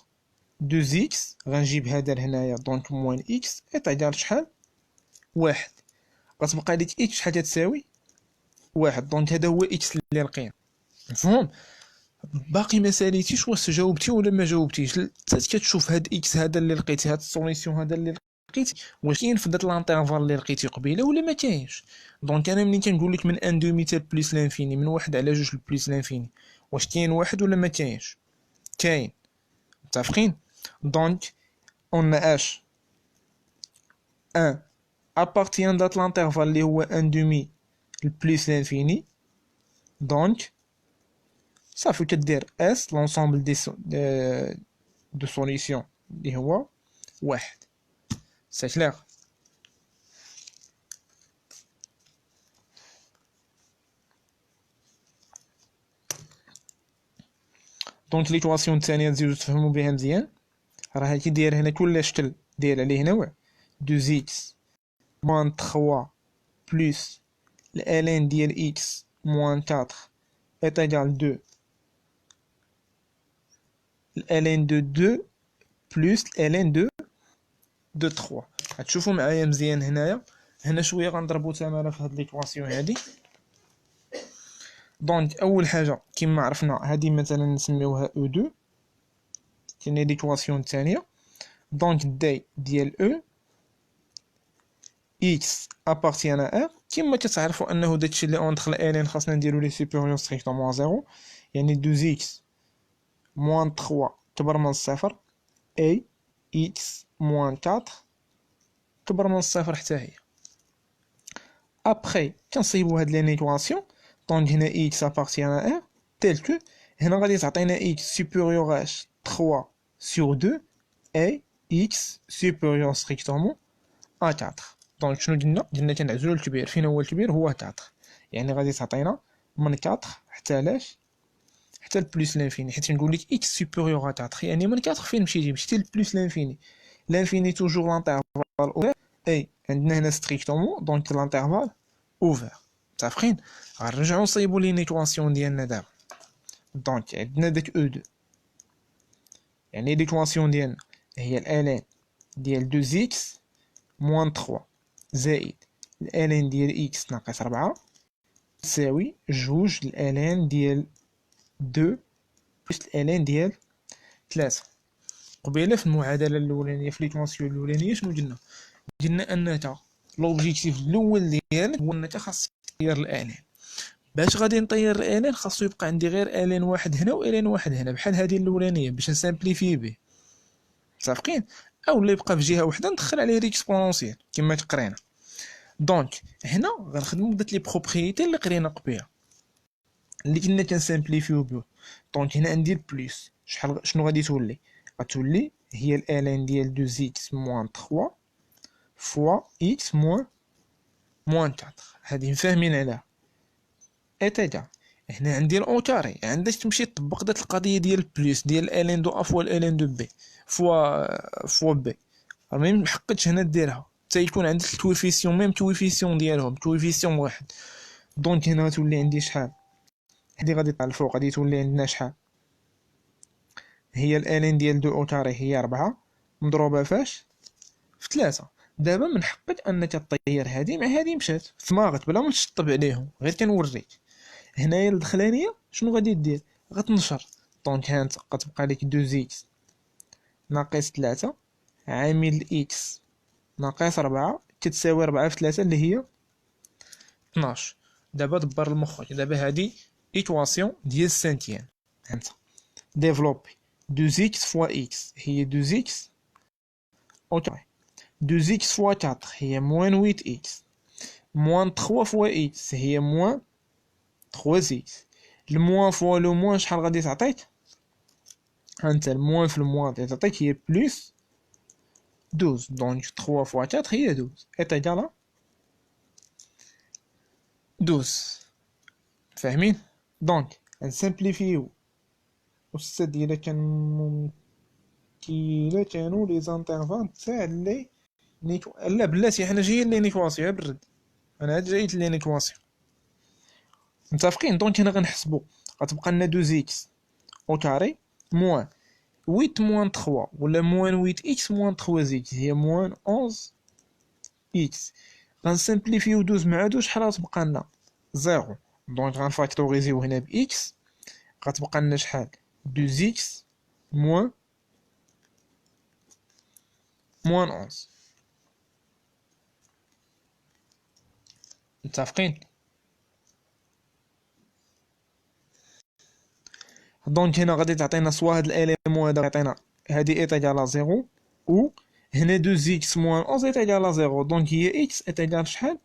[SPEAKER 1] 2 اكس غنجيب هذا لهنايا، دونك موان اكس ايت ايكال شحال؟ واحد. غتبقى ليك اكس شحال تساوي؟ واحد. دونك هذا هو اكس اللي لقينا. مفهوم؟ باقي ما ساليتيش واش جاوبتي ولا ما جاوبتيش. كتشوف هاد اكس هذا اللي لقيتي، هاد السوليسيون هذا اللي لقيتي، واش كاين في داك لانترفال اللي لقيتي قبيله ولا ما كاينش. دونك انا ملي كنقول لك من ان دومي تال بليس لانفيني، من واحد على جوج بليس لانفيني، واش كاين واحد ولا ما كاينش؟ كاين. متفقين؟ دونك اون اش ان appartient دات لانترفال اللي هو ان دومي البليس لانفيني. دونك صافي كدير اس لونسومبل دو سوليسيون اللي هو واحد. سي كلير؟ دونك ليكواسيون الثانيه تزيدو تفهموا بها مزيان. راه كي داير هنا كل شكل داير عليه نوع 2 اكس موان 3 بلس الالين ديال اكس موان 4 est égal 2 الالين دو 2 بلس الالين دو 3. غتشوفوا معايا مزيان هنايا. هنا شويه غنضربوا تماره في هاد ليكواسيون هادي. دونك اول حاجه كما عرفنا هادي مثلا نسميوها او 2، كاين ليكواسيون الثانيه. دونك دي ديال او اكس ابارتيان ا ار، كما كتعرفوا انه داكشي اللي اونتر الالين خاصنا نديرو لي سوبيريور ستريكتومون زيرو، يعني 2 اكس موان 3 كبر من الصفر اي اكس موان 4 كبر من الصفر حتى هي. ابخي كنصيبو هاد لي نيكواسيون. دونك هنا اكس ابارتيان ا ار تيل كو هنا غادي تعطينا اكس سوبيريور اش 3 sur 2 اي اكس سوبيريور ستريكتومون ا 4. دونك شنو درنا تنعزلو الكبير. فين هو الكبير؟ هو 4. يعني غادي تعطينا من 4 حتى لاش؟ حتى البلوس لانفيني، حيت نقول لك اكس سوبيريور ا 4 يعني من 4 فين مشيتي للبلوس لانفيني. لانفيني توجور لانترفال اوفر اي عندنا هنا ستريكتومون دونك لانترفال اوفر. متفقين؟ غنرجعو نصايبو لي نيكواسيون ديالنا دابا. دونك عندنا داك او 2 يعني ليكواسيون ديالنا هي الالين ديال 2 اكس موان 3 زائد الالين ديال اكس ناقص 4 تساوي جوج الالين ديال 2 بلس الالين ديال 3. قبيله في المعادله الاولانيه في ليكواسيون الاولانيه شنو قلنا ان لوبجيكتيف الاول ديالك هو انك خاصك تطير الالين. باش غادي نطير الالين خاصو يبقى عندي غير الين واحد هنا والين واحد هنا بحال هذه الاولانيه باش نسامبليفي به. متفقين؟ او اللي يبقى في جهه واحده ندخل عليه ريكسبونونسيال كما تقرينا. دونك هنا غنخدمو بدات لي بروبريتي اللي قرينا قبيله اللي كنا كنسامبليفيو به. دونك هنا عندي البليس شنو غادي غتولي هي الالين ديال 2 اكس موان 3 فوا اكس موان 4. هادي فاهمين عليها. اتاكا هنا عندي الاو كاري عندك تمشي تطبق دات القضيه ديال البليس ديال الين دو ا فوا الين دو بي فوا بي. راه محقدش هنا ديرها حتى يكون عندك الكويفيسيون ميم كويفيسيون ديالهم كويفيسيون واحد. دونك هنا تولي عندي شحال؟ هادي غادي تطلع الفوق غادي تولي عندنا شحال؟ هي الالين ديال 2 او كاري هي 4 مضروبه فاش؟ في 3. دابا من حقك انك تطير هادي مع هادي مشات ثماغت بلا ما تشطب عليهم غير كنوريك. هنايا الدخلانيه شنو غادي دير؟ غتنشر. دونك هانت غتبقى لك 2 اكس ناقص 3 عامل اكس ناقص 4 كتساوي 4 في 3 اللي هي 12. دابا دبر المخ. دابا هادي ايكواسيون ديال سانتيان. هانت ديفلوبي 2 اكس فوا اكس هي 2 اكس اوكي 2 اكس فوا 4 هي موان 8 اكس موان 3 فوا اكس هي موان 3 اكس. الموان فوا لو موان شحال غادي تعطيك؟ هانت الموان في الموان تعطيك هي بلس 12. دونك 3 فوا 4 هي 12 ايتاكال 12. فاهمين؟ دونك نسامبليفيو أستاذ إلا كان ممكن إلا كانوا لي زانترفال تاع لي لا بلاتي حنا جايين لي نيكواسيون بالرد. انا هاد جايت لي نيكواسيون. متفقين؟ دونك هنا غنحسبو غتبقى لنا 2 اكس او كاري موان 8 موان 3 ولا موان 8 اكس موان 3 اكس هي موان 11 اكس. غنسامبليفيو 12 مع 12 شحال غتبقى لنا؟ 0. دونك غنفاكتوريزيو هنا باكس غتبقى لنا شحال؟ 2 اكس موان 11. متفقين؟ دونك هنا غادي تعطينا سوا هاد الاليمون هذا يعطينا هادي ايتاكال 0 و هنا 2 اكس موان 11 ايتاكال 0. دونك هي اكس ايتاكال شحال؟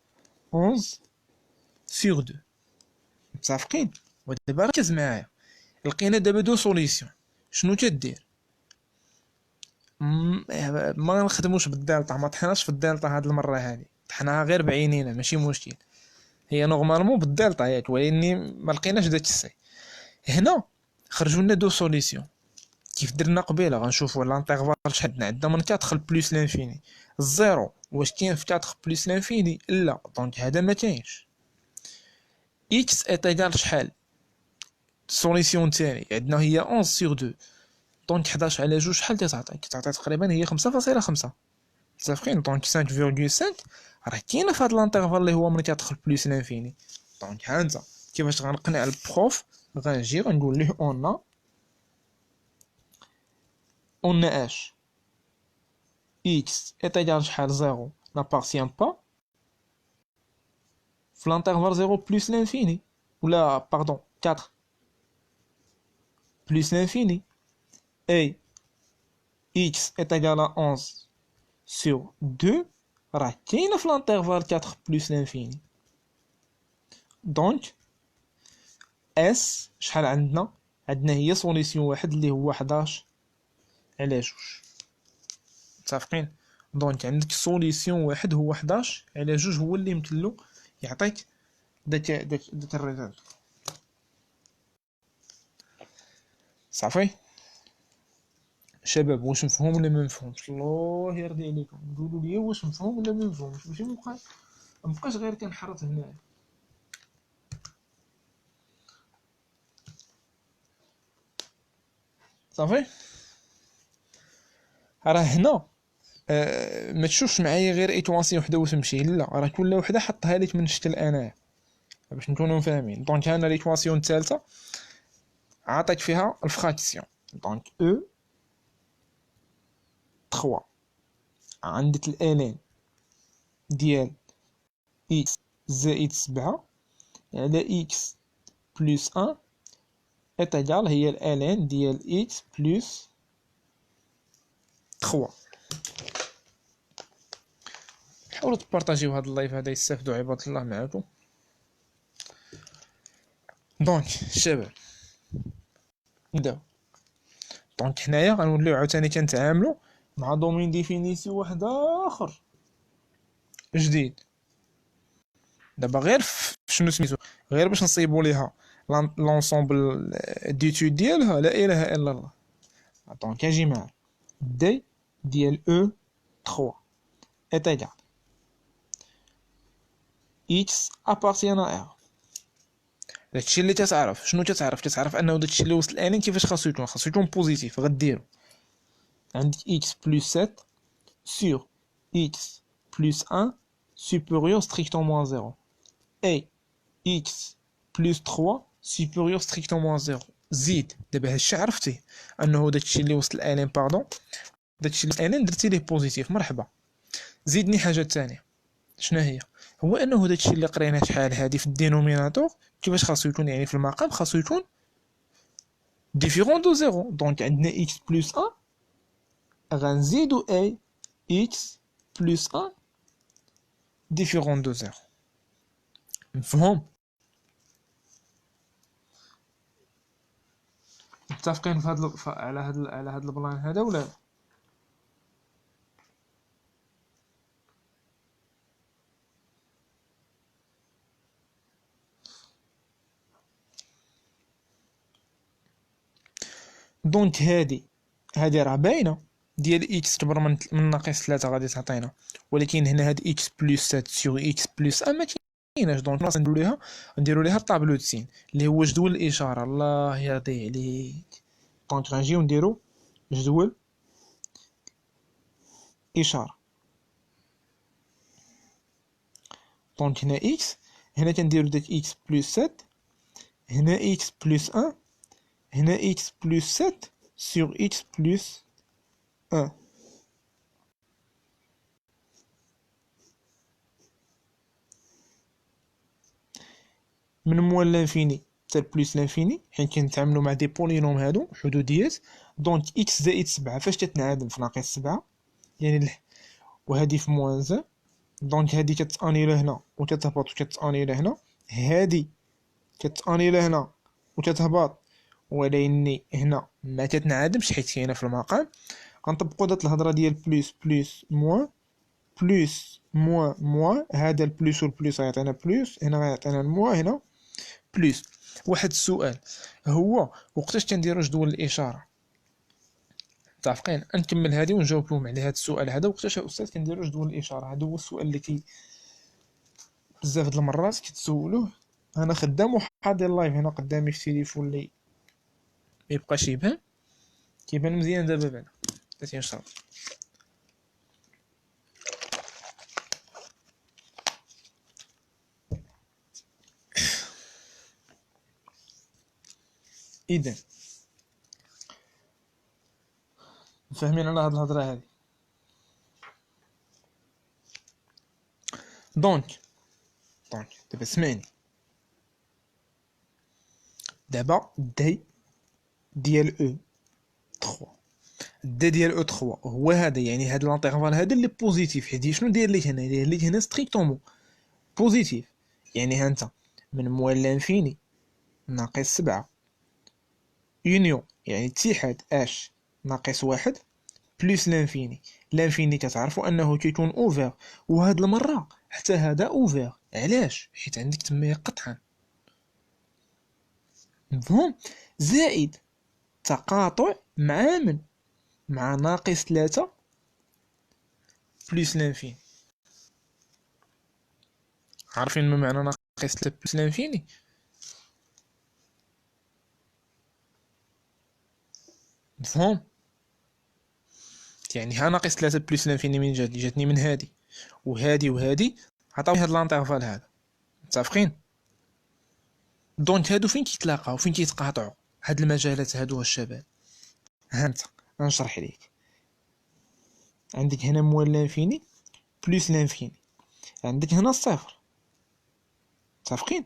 [SPEAKER 1] 11 سور 2. متفقين؟ ودابا ركز معايا لقينا دابا دو سوليسيون. شنو تدير؟ ما نخدموش بالدالطا ما طحناش في الدالطا هاد المره هادي طحناها غير بعينينا ماشي مشكل. هي نورمالمون بالدالطا ياك ولكن ما لقيناش داك الشيء. هنا خرجوا لنا دو سوليسيون كيف درنا قبيله. غنشوفوا لانترفال شحال عندنا من 4 بلس لانفيني. الزيرو واش كاين في 4 بلس لانفيني؟ لا. دونك هذا ما كاينش. اكس ايتاغال شحال؟ السوليسيون تاعي عندنا هي 11 سور 2. دونك 11 على 2 شحال تعطيك تقريبا هي 5.5. متفقين؟ دونك 5.5 راه كاينه في هذا الانترفال اللي هو من 4 بلس لانفيني. دونك ها انت كيفاش غنقنع البروف؟ غنجي غنقول ليه on a h x est égal à 0 n'appartient pas في l'intervalle 0 plus l'infini ou là pardon 4 plus l'infini et x est égal à 11 sur 2 راه كاينه في لانترفال 4 بلس لانفيني. دونك اس شحال عندنا هي سوليسيون واحد اللي هو 11 على 2. متفقين؟ دونك عندك سوليسيون واحد هو 11 على 2 هو اللي يمثلو يعطيك داك الريزلت. صافي شباب، واش مفهوم ولا ما مفهومش؟ الله يرضي عليكم قولوا لي واش مفهوم ولا ما مفهومش، ماشي مابقاش غير كنحرط هنا. صافي راه هنا ما تشوفش معايا غير ايتواسيون وحده وتمشي، لا راه كل وحده حطها لك من شكل انايا باش نكونوا فاهمين. دونك انا ليكواسيون الثالثه عطيت فيها الفراكسيون. دونك او 3 عندك الالين ديال اكس زائد 7 على اكس بلس 1 اتجال هي الالين ديال اكس بلس 3. حاولوا تبارطاجيو هذا اللايف هذا يستافدوا عباد الله معاكم. دونك الشباب نبداو. دونك حنايا غنوليو عاوتاني كنتعاملوا مع دومين ديفينيسيون واحد اخر جديد. دابا غير شنو سميتو، غير باش نصيبوا ليها لونسومبل ديتود ديالها لا اله الا الله. دونك اجي معايا دي ديال او 3 est égal x appartient à r. داكشي اللي تتعرف. شنو تتعرف انه داكشي اللي وصل لانين كيفاش خاصو يكون بوزيتيف. غديرو عندك x plus 7 sur x plus 1 supérieur strictement à 0 et x plus 3 supérieur strictement à 0. زيد دابا هادشي عرفتي انه داكشي اللي وصل لانين داكشي اللي انين درتي ليه بوزيتيف، مرحبا. زيدني حاجه ثانيه. شنو هي؟ هو انه داكشي اللي قريناه شحال هادي في الدينوميناتور كيفاش خاصو يكون، يعني في المقام خاصو يكون ديفيرون دو زيرو. دونك عندنا x بلس 1 غنزيدو a x بلس 1 ديفيرون دو زيرو. مفهوم؟ متفقين في هاد على هاد البلان هذا ولا؟ دونك هادي راه باينه ديال اكس كبر من ناقص 3 غادي تعطينا، ولكن هنا هاد اكس بلس 7 سيغ اكس بلس 1 ما كايناش. دونك خلاص نديرو ليها الطابلو دسين اللي هو جدول الاشاره. الله يرضي عليك. دونك غنجيو نديرو جدول اشاره. دونك هنا اكس، هنا كنديرو داك اكس بلس 7، هنا اكس بلس 1، هنا اكس بلس 7 سيغ اكس بلس 1. من موال لانفيني حتى بلس لانفيني، حيت كنتعاملوا مع دي بولينوم هادو حدوديات. دونك اكس زائد 7 فاش تتنعدم في ناقص 7 يعني وهادي في موان 1. دونك هادي كتانيلا هنا وتتهبط وكتانيلا هنا، هادي كتانيلا هنا وتتهبط ولكن هنا ما تتنعدمش حيت كاينه في المقام. غنطبقوا دات الهضره ديال بلس بلس موان بلس موان موان. هذا البلس والبلس غيعطينا بلس، هنا غيعطينا الموان، هنا بلس. واحد السؤال هو وقتاش كنديروا جدول الاشاره؟ متفقين؟ نكمل هذه ونجاوبكم على هذا السؤال هذا. وقتاش يا استاذ كنديروا جدول الاشاره؟ هذا هو السؤال اللي بزاف د المرات كتسولوه. انا خدام وحاضر لايف هنا قدامي في التليفون اللي ما يبقاش يبان. كيبان مزيان دابا بان. درتي نشرب. اذا فاهمين على هاد الهضره هذه؟ دونك دابا سمعني. دابا دي ديال او 3 دا ديال او 3 هو هذا، يعني هاد لانترفال هذا اللي بوزيتيف، حيت شنو داير ليك هنا؟ داير ليك هنا ستريكتومون بوزيتيف. يعني ها انت من موال لانفيني ناقص 7 يونيون يعني اتحاد اش ناقص 1 بلس لانفيني. لانفيني كتعرفوا انه كيكون اوفر، وهاد المره حتى هذا اوفر. علاش؟ حيت عندك تما قطعا مفهوم. زائد تقاطع مع من؟ مع ناقص 3 بلس لانفيني. عارفين ما معنى ناقص 3 بلس لانفيني؟ مفهوم. يعني ها ناقص 3 بلس لانفيني من جاتني من هادي وهادي وهادي، عطاوي هاد لانترفال هذا. متفقين؟ دونك هادو فين كيتلاقاو؟ فين كيتقاطعوا هاد المجالات هادو الشباب؟ ها انت غنشرح ليك. عندك هنا موال لانفيني بلس لانفيني، عندك هنا الصفر. متفقين؟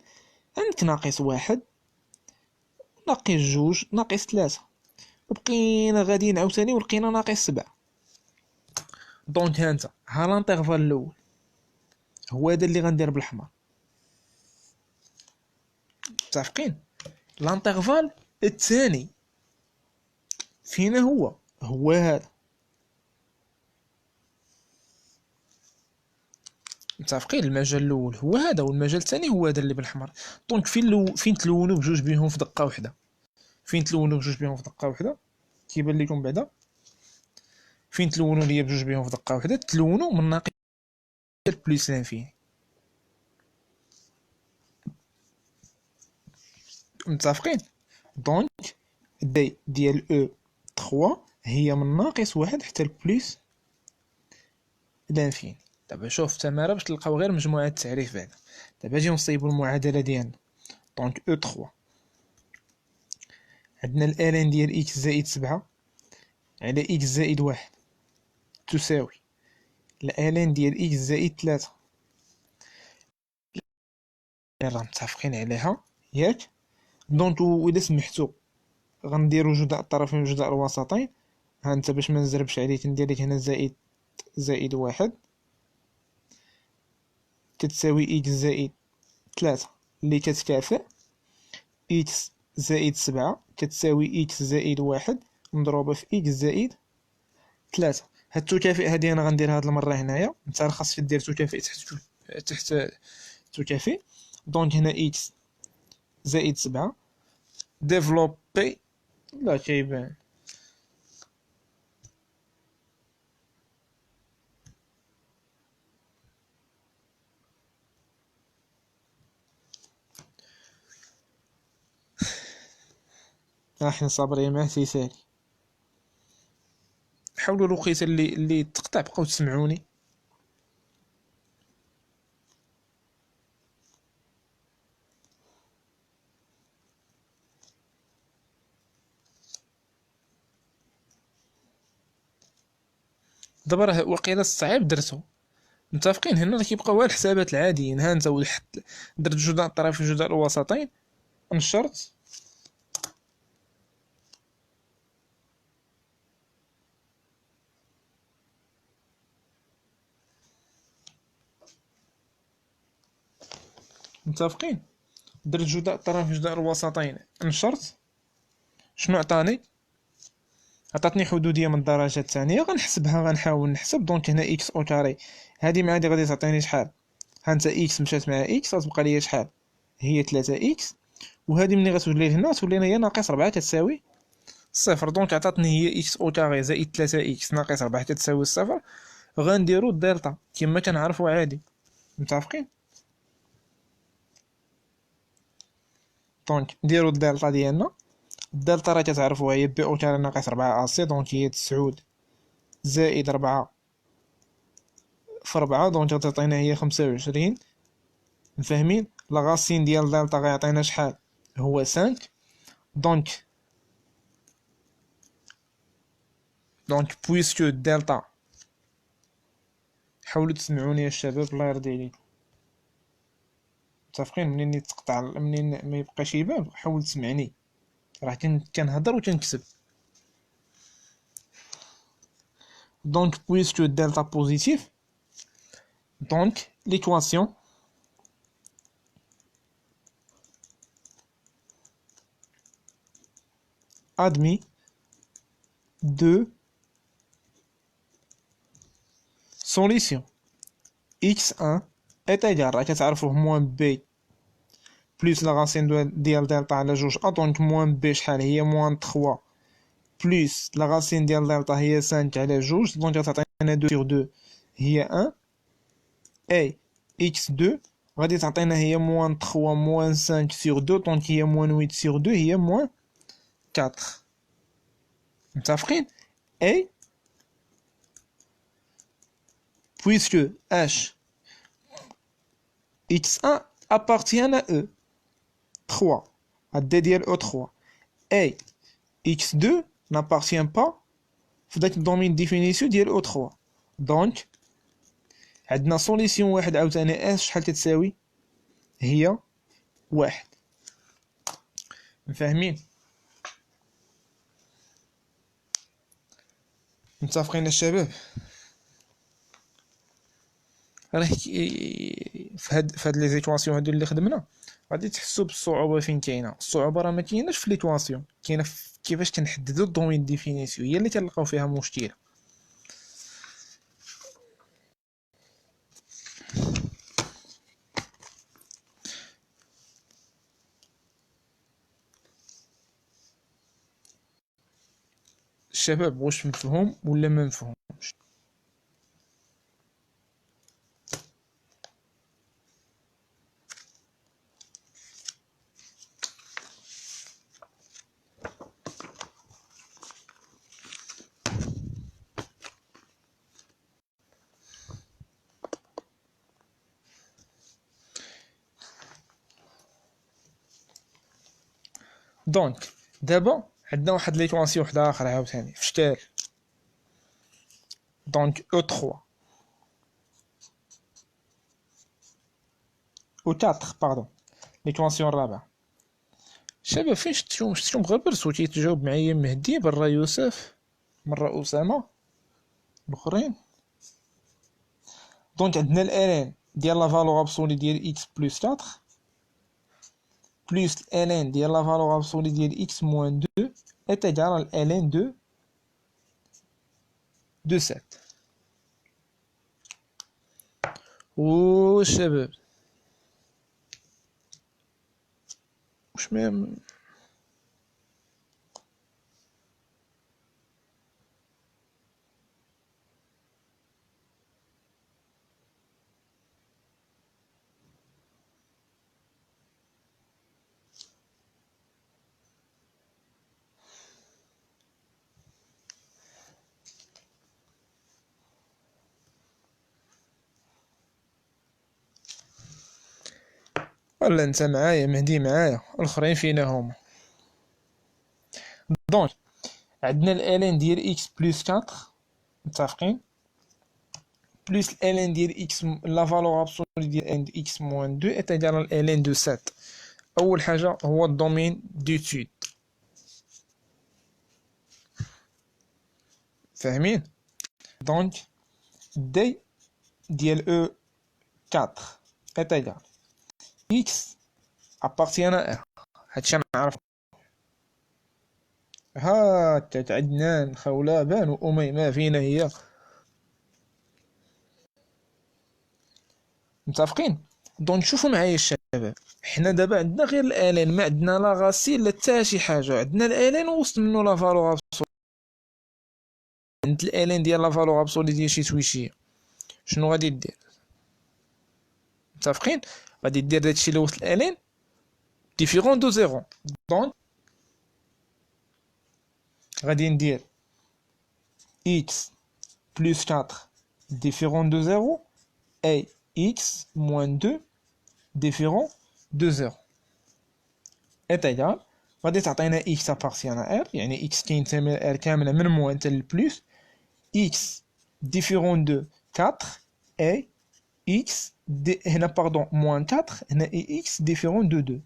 [SPEAKER 1] عندك ناقص 1 ناقص 2 ناقص 3، وبقينا غاديين عاوتاني ولقينا ناقص 7. دونك ها انت ها لانترفال الاول هو هذا اللي غندير بالاحمر. متفقين؟ لانترفال الثاني فينا هو هذا. متفقين؟ المجال الاول هو هذا والمجال الثاني هو هذا اللي بالاحمر. دونك فين تلونوا بجوج بينهم في دقه واحده؟ فين تلونوا بجوج بينهم في دقه واحده؟ كيبان لكم بعدا فين تلونوا ليا بجوج بينهم في دقه واحده؟ تلونوا من ناقص بلس لانفيني. متفقين؟ دونك دي ديال او 3 هي من ناقص 1 حتى البلس لانفيني. دابا شوف تماره باش تلقاو غير مجموعه التعريف بعدا. دابا نجيو نصايبوا المعادله ديالنا. دونك او 3 عندنا الالين ديال اكس زائد 7 على اكس زائد 1 تساوي الالين ديال اكس زائد 3. راه متفقين عليها ياك؟ دونك اذا سمحتوا غنديروا جداء الطرفين وجداء الوسطين. ها انت باش ما نزربش عليك ندير لك هنا زائد 1 كتساوي اكس زائد 3 اللي كتكافئ اكس زائد 7 كتساوي اكس زائد 1 مضروبة في اكس زائد 3. هاد التكافئ هادي انا غنديرها هاد المرة هنايا. انت خاصك دير تكافئ تحت تكافئ. دونك هنا اكس زائد 7 ديفلوبي لا كيبان. احنا صابرين معاه تيسالي. حاولوا الوقيته اللي تقطع بقاو تسمعوني. دابا راه وقيله الصعيب درتو. متفقين؟ هنا راه كيبقاو غير الحسابات العاديين. ها انت درت جداء الطرفين جداء الوسطين نشرت. متفقين؟ درت جداء الطرفين جداء الوسطين نشرت. شنو عطاني؟ عطاتني حدوديه من الدرجه الثانيه. غنحسبها غنحاول نحسب. دونك هنا اكس او كاري هادي مع هادي غادي تعطيني شحال؟ ها انت اكس مشات مع اكس غتبقى ليا شحال؟ هي 3 اكس. وهادي ملي غتولي لهنا تولي لنا هي ناقص 4 كتساوي صفر. دونك عطاتني هي اكس او كاري زائد 3 اكس ناقص 4 كتساوي صفر. غنديرو الدلتا كما كنعرفوا عادي. متفقين؟ دونك نديرو الدلتا ديالنا. الدلتا راه كتعرفوها هي بي او كاري ناقص 4 اسي. دونك هي 9 زائد 4 في 4. دونك غتعطينا هي 25. فاهمين؟ لاغاسين ديال دلتا غيعطينا شحال؟ هو 5. دونك بويسكو دلتا، حاولوا تسمعوني يا الشباب الله يرضي عليكم. متفقين؟ منين يتقطع منين ما يبقاش يبان حاول تسمعني. راه كنهضر وكنكتب. Donc puisque delta positif, donc l'équation admis de solution x1 est égal راك تعرفوه moins b plus la racine ديال دلتا على جوج a donc moins b شحال هي moins 3 plus la racine ديال دلتا هي 5 على جوج donc غتعطينا 2 sur 2 هي 1 et x2 غادي تعطينا هي moins 3 moins 5 sur 2 donc هي moins 8 sur 2 هي moins 4 متفقين et puisque h x1 appartient à E 3 à D ديال E3 et x2 n'appartient pas في داك الدومين ديفينيسيون ديال O3 دونك عندنا سوليسيون واحد عاوتاني اس شحال تتساوي هي واحد. مفاهمين؟ متفقين الشباب؟ راه في هاد لي زيكواسيون هادو اللي خدمنا غادي تحسوا بالصعوبه فين كاينه. الصعوبه راه ما كايناش في ليكواسيون، كاينه في كيفاش كنحددوا الدومين ديفينيسيون، هي اللي كنلقاو فيها مشكله. الشباب واش مفهوم ولا ما مفهومش؟ دونك دابا عندنا واحد ليكواسيون وحده اخرى عاوتاني في شكال دونك او3 او 4 باردون ليكواسيون الرابعه. شباب فين شفتهم غير صوتي تجاوب معايا مهدي برا يوسف مرة أسامة الآخرين. دونك عندنا الالين ديال لا فالور ابسولي ديال اكس بلس 4 بلس الالين ديال لا فالور ابسولي ديال اكس موان 2 est égal à ln de 7. شباب واش ما ولا انت معايا مهدي معايا الاخرين فينا هما؟ دونك عندنا الالين ديال اكس بلس 4 متفقين بلس الالين ديال اكس لا فالور ابسولي ديال اكس موان 2 est égal à الالين دو 7. اول حاجه هو الدومين ديتود، فاهمين؟ دونك دي ديال او 4 est égal x appartient à R. هادشي نعرف. ها عدنان خولابان وأميمة فينا هي متفقين. دونك شوفوا معايا الشباب، حنا دابا عندنا غير الالين، ما عندنا لا غاسيل لا حتى شي حاجه. عندنا الالين وسط منو لا فالور ابسولي، عند الالين ديال لا فالور ابسولي ديال شي تويشيه شنو غادي دير؟ متفقين؟ غادي دير داكشي اللي وسط الالين ديفيرون دو زيرو. دونك غادي ندير x plus 4 différent de 0 et x moins 2 différent de 0 est égal. غادي تعطينا x appartient à R يعني x كينتمي ل R كاملة من موان حتى للبلوس x différent de 4 et x هنا باردون moins 4 هنا et x différent de 2.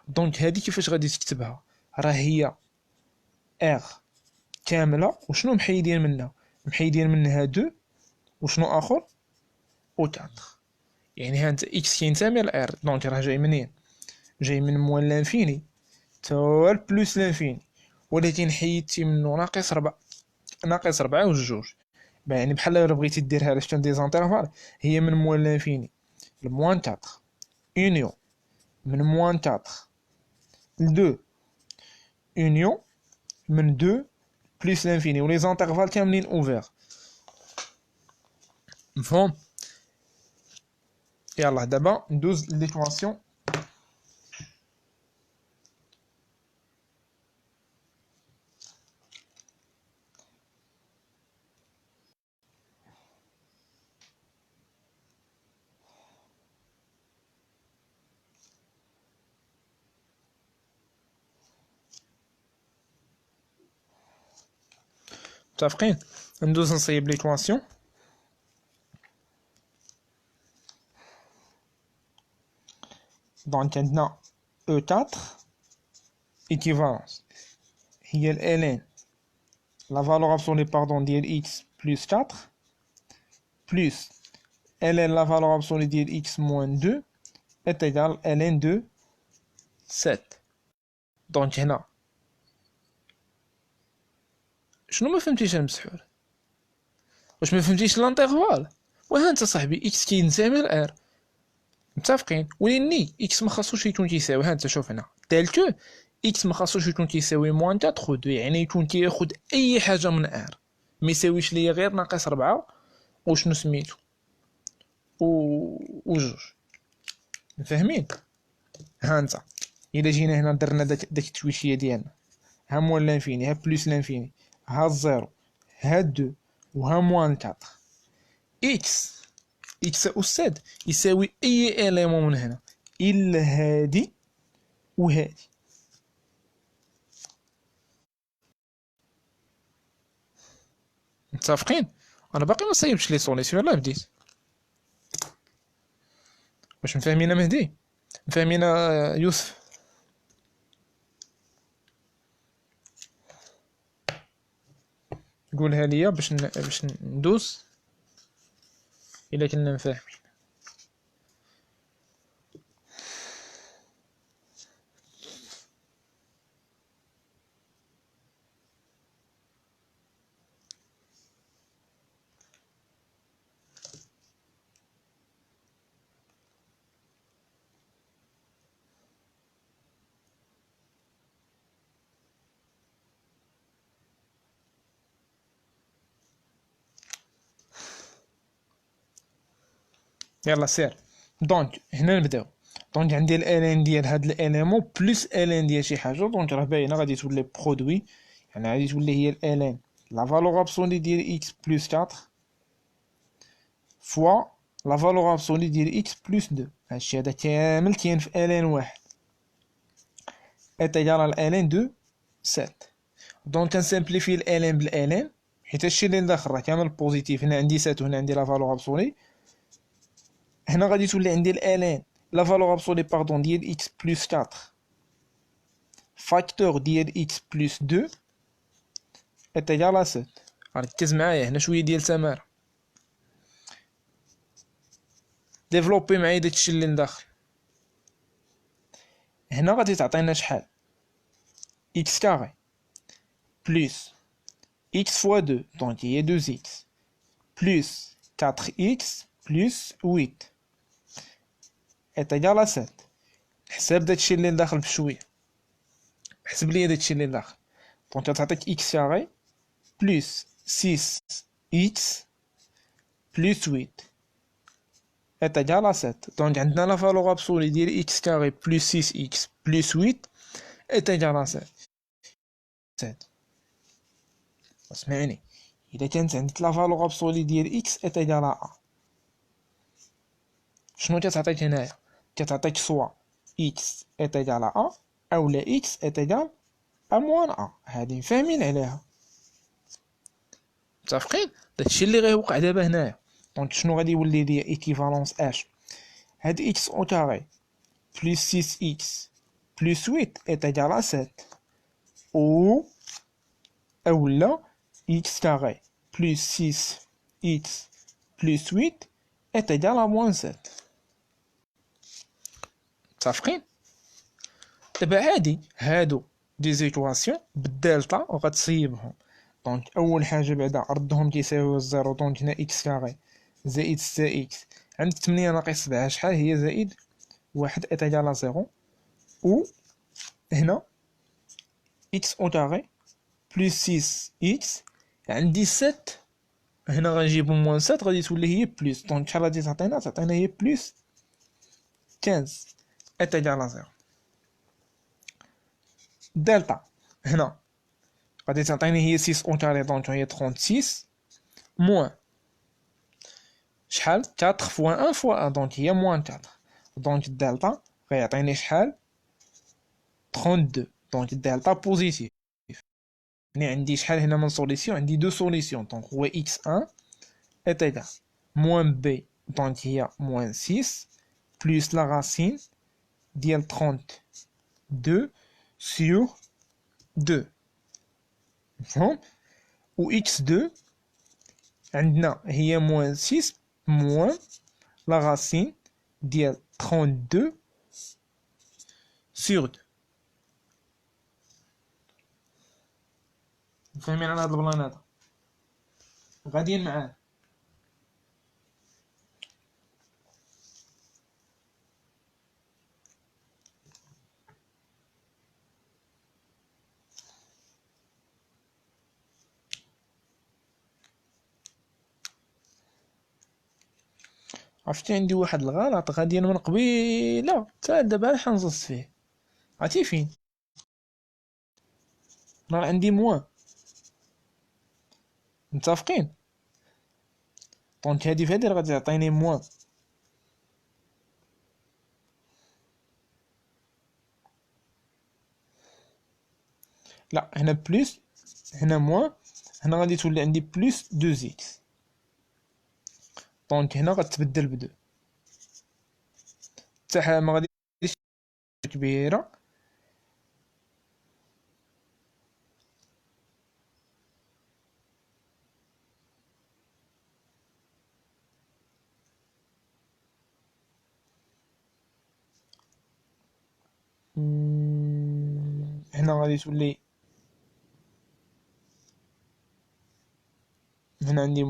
[SPEAKER 1] دونك هادي كيفاش غادي تكتبها؟ راه هي R كاملة وشنو محيدين منها؟ محيدين منها 2 وشنو اخر و 4. يعني ها انت اكس كينتمي لار، دونك راه جاي منين؟ جاي من موال لانفيني تا بلوس لانفيني، ولكن حيدتي منه ناقص 4 و2. يعني بحال الا بغيتي ديرها على شكل دي زانترفال، هي من موال لانفيني لموان 4 اونيون، من موان 4 ل 2 اونيون، من 2 بلس لانفيني، ولي زانترفال كاملين اوفير. مفهوم؟ يلا دابا ندوز ليكواسيون. متفقين؟ ندوز نصيب ليكواسيون. دونك عندنا او 4 ايكيفالونس هي الالين لا فالور ابسولي باردون ديال اكس بلس 4 بلس ln la valeur absolue ديال x moins 2 est égal ln de 7. دونك هنا شنو ما فهمتيش المسحول؟ واش ما فهمتيش الانترفال؟ وها انت صاحبي اكس كينتمي لار، متفقين؟ ولكن اكس ما خاصوش يكون كيساوي، ها انت شوف هنا دالتو اكس ما خاصوش يكون كيساوي موان 4 و 2، يعني يكون كياخد اي حاجه من ار، ما يساويش ليا غير ناقص 4 وشنو سميتو وجوج. فاهمين؟ ها انت الا جينا هنا درنا داك التويشيه ديالنا، ها موان لانفيني، ها بلوس لانفيني، ها الزيرو، ها دو، وها موان 4. اكس أساد يساوي اي اليمون من هنا الا هادي وهادي. متفقين؟ انا باقي ما صايبتش لي سوليسيون، لا بديت. واش مفاهمين مهدي؟ مفاهمين يوسف؟ قولها ليا باش ندوز الا كنا مفاهمين. يلا سير. دونك هنا نبداو. دونك عندي الالين ديال هاد الاليمون بلس الين ديال شي حاجه، دونك راه باينه غادي تولي برودوي، يعني غادي تولي هي الالين لا فالور ابسولي ديال اكس بلس 4 فوا لا فالور ابسولي ديال اكس بلس 2. هادشي هذا كامل كاين في الين واحد اتيغال الين دو 7. دونك كنسامبليفي الالين بالالين حيت هادشي اللي داخل راه كامل بوزيتيف. هنا عندي 7 وهنا عندي لا فالور ابسولي، هنا غادي تولي عندي الالين لا فالور ابسولي باردون ديال اكس بلس 4 فاكتور ديال اكس بلس 2 est égal à 7. ركز معايا هنا شويه ديال تمارين، ديفلوبي معايا داكشي اللي لداخل. هنا غادي تعطينا شحال؟ x كاري بلس x فوا 2 دونك هي 2x بلس 4x بلس 8 est égal à 7. حساب داكشي اللي لداخل بشويه، حسب لي داكشي اللي لداخل. دونك تعطيك x كاري بلس 6x بلس 8 est égal à 7. دونك عندنا لا فالور ابسولي ديال x كاري بلس 6x بلس 8 est égal à 7. اسمعني، اذا كانت عندك لا فالور ابسولي ديال x est égal à a، شنو كتعطيك هنايا؟ كتعطيك سوا x est égal à a اولا x est égal à moins a. هادي فاهمين عليها؟ متفقين؟ داكشي اللي غيوقع دابا هنايا. دونك شنو غادي يولي ليا ايكيفالونس اش؟ هاد x او كاري بلس 6x بلس 8 est égal à 7 ou اولا x كاري plus 6x plus 8 est égal à moins 7. متفقين؟ دابا عادي هادو دي زيكواسيون بالدالتا وغتصيبهم. دونك اول حاجه بعدا ردهم تيساويو الزيرو، دونك هنا اكس كاري زائد 6 اكس عندك 8 ناقص 7 شحال هي؟ زائد واحد اتيجال زيرو. و هنا اكس او كاري بلس 6 اكس عندي 7، هنا غنجيبو موان 7 غادي تولي هي بلس، دونك شحال غادي تعطينا؟ تعطينا هي بلس 15 اتيجال زيرو. دلتا هنا غادي تعطيني هي 6 او كاري، دونك هي 36 موان شحال 4 فوا 1 فوا 1، دونك هي موان 4. دونك الدلتا غيعطيني شحال 32، دونك الدلتا بوزيتيف. يعني عندي شحال هنا من سوليسيون؟ عندي دو سوليسيون، دونك هو x1 est égal موان b، دونك هي موان 6 بلس لا راسين ديال 32 sur 2 مفهوم. و x2 عندنا هي موان 6 موان لا راسين ديال 32 sur 2. فاهمين على هاد البلان هذا؟ غاديين معاه. عرفتي عندي واحد الغلط غادي من قبيله حتى دابا بحال نزص فيه. عرفتي فين؟ راه عندي موان، متفقين؟ دونك هادي فهادي راه غادي تعطيني موان. لا هنا بلس، هنا موان، هنا غادي تولي عندي بلس 2 اكس، دونك هنا غتبدل ب2 حتى ما غاديش كبيره. هنا غادي تولي، هنا عندي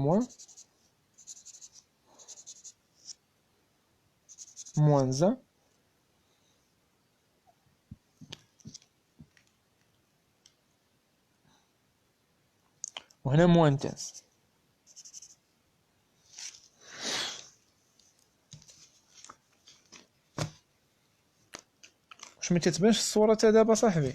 [SPEAKER 1] موان زان، وهنا موان 15. واش ما كتبانش الصوره تا دابا صاحبي؟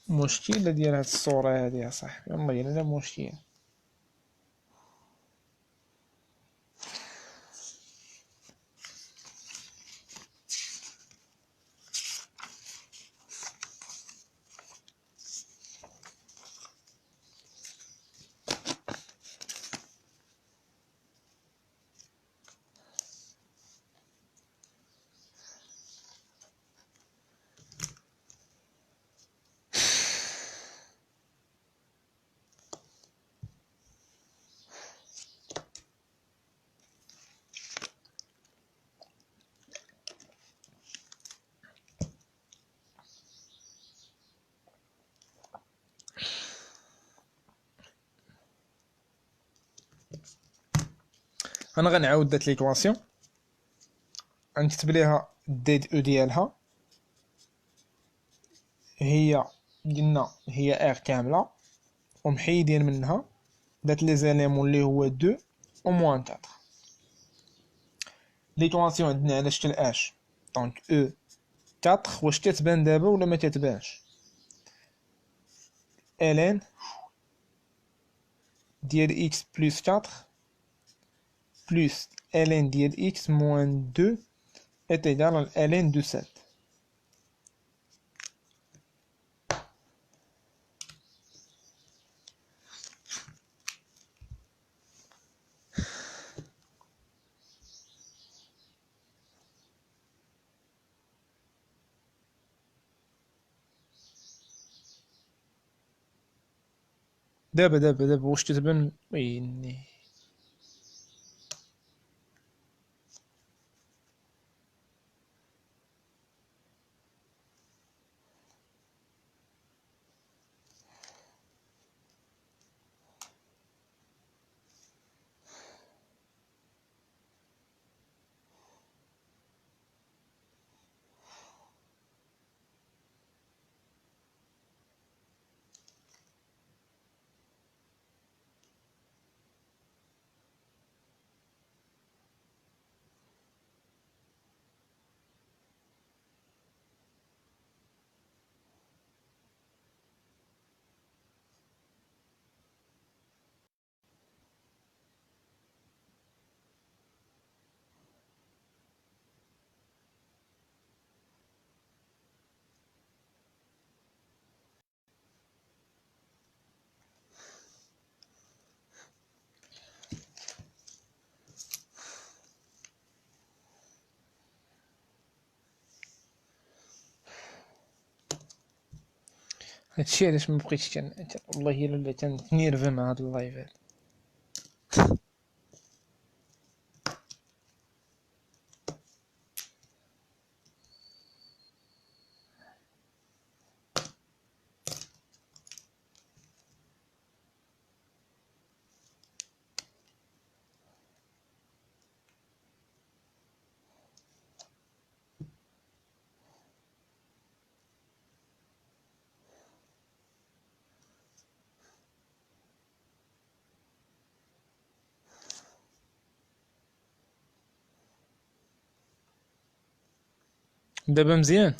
[SPEAKER 1] مشكلة ديال هاد الصورة هادي يا صاحبي، والله إلا مشكلة. انا غنعاود دات ليكواسيون. غنكتب ليها دي او ديالها، هي قلنا هي ار كاملة، ومحيدين منها دات لي زاليمون اللي هو دو او موان تاطخ. ليكواسيون عندنا على شكل اش، دونك او تاطخ واش تتبان دابا ولا ما تتبانش؟ ln ديال اكس بلس 4 بلس ln ديال اكس موان 2 est égal à ln de 7. دابا واش تتبان؟ ويني هادشي علاش مبقيتش والله الا تنيرفي مع هاد اللايفات. دابا مزيان.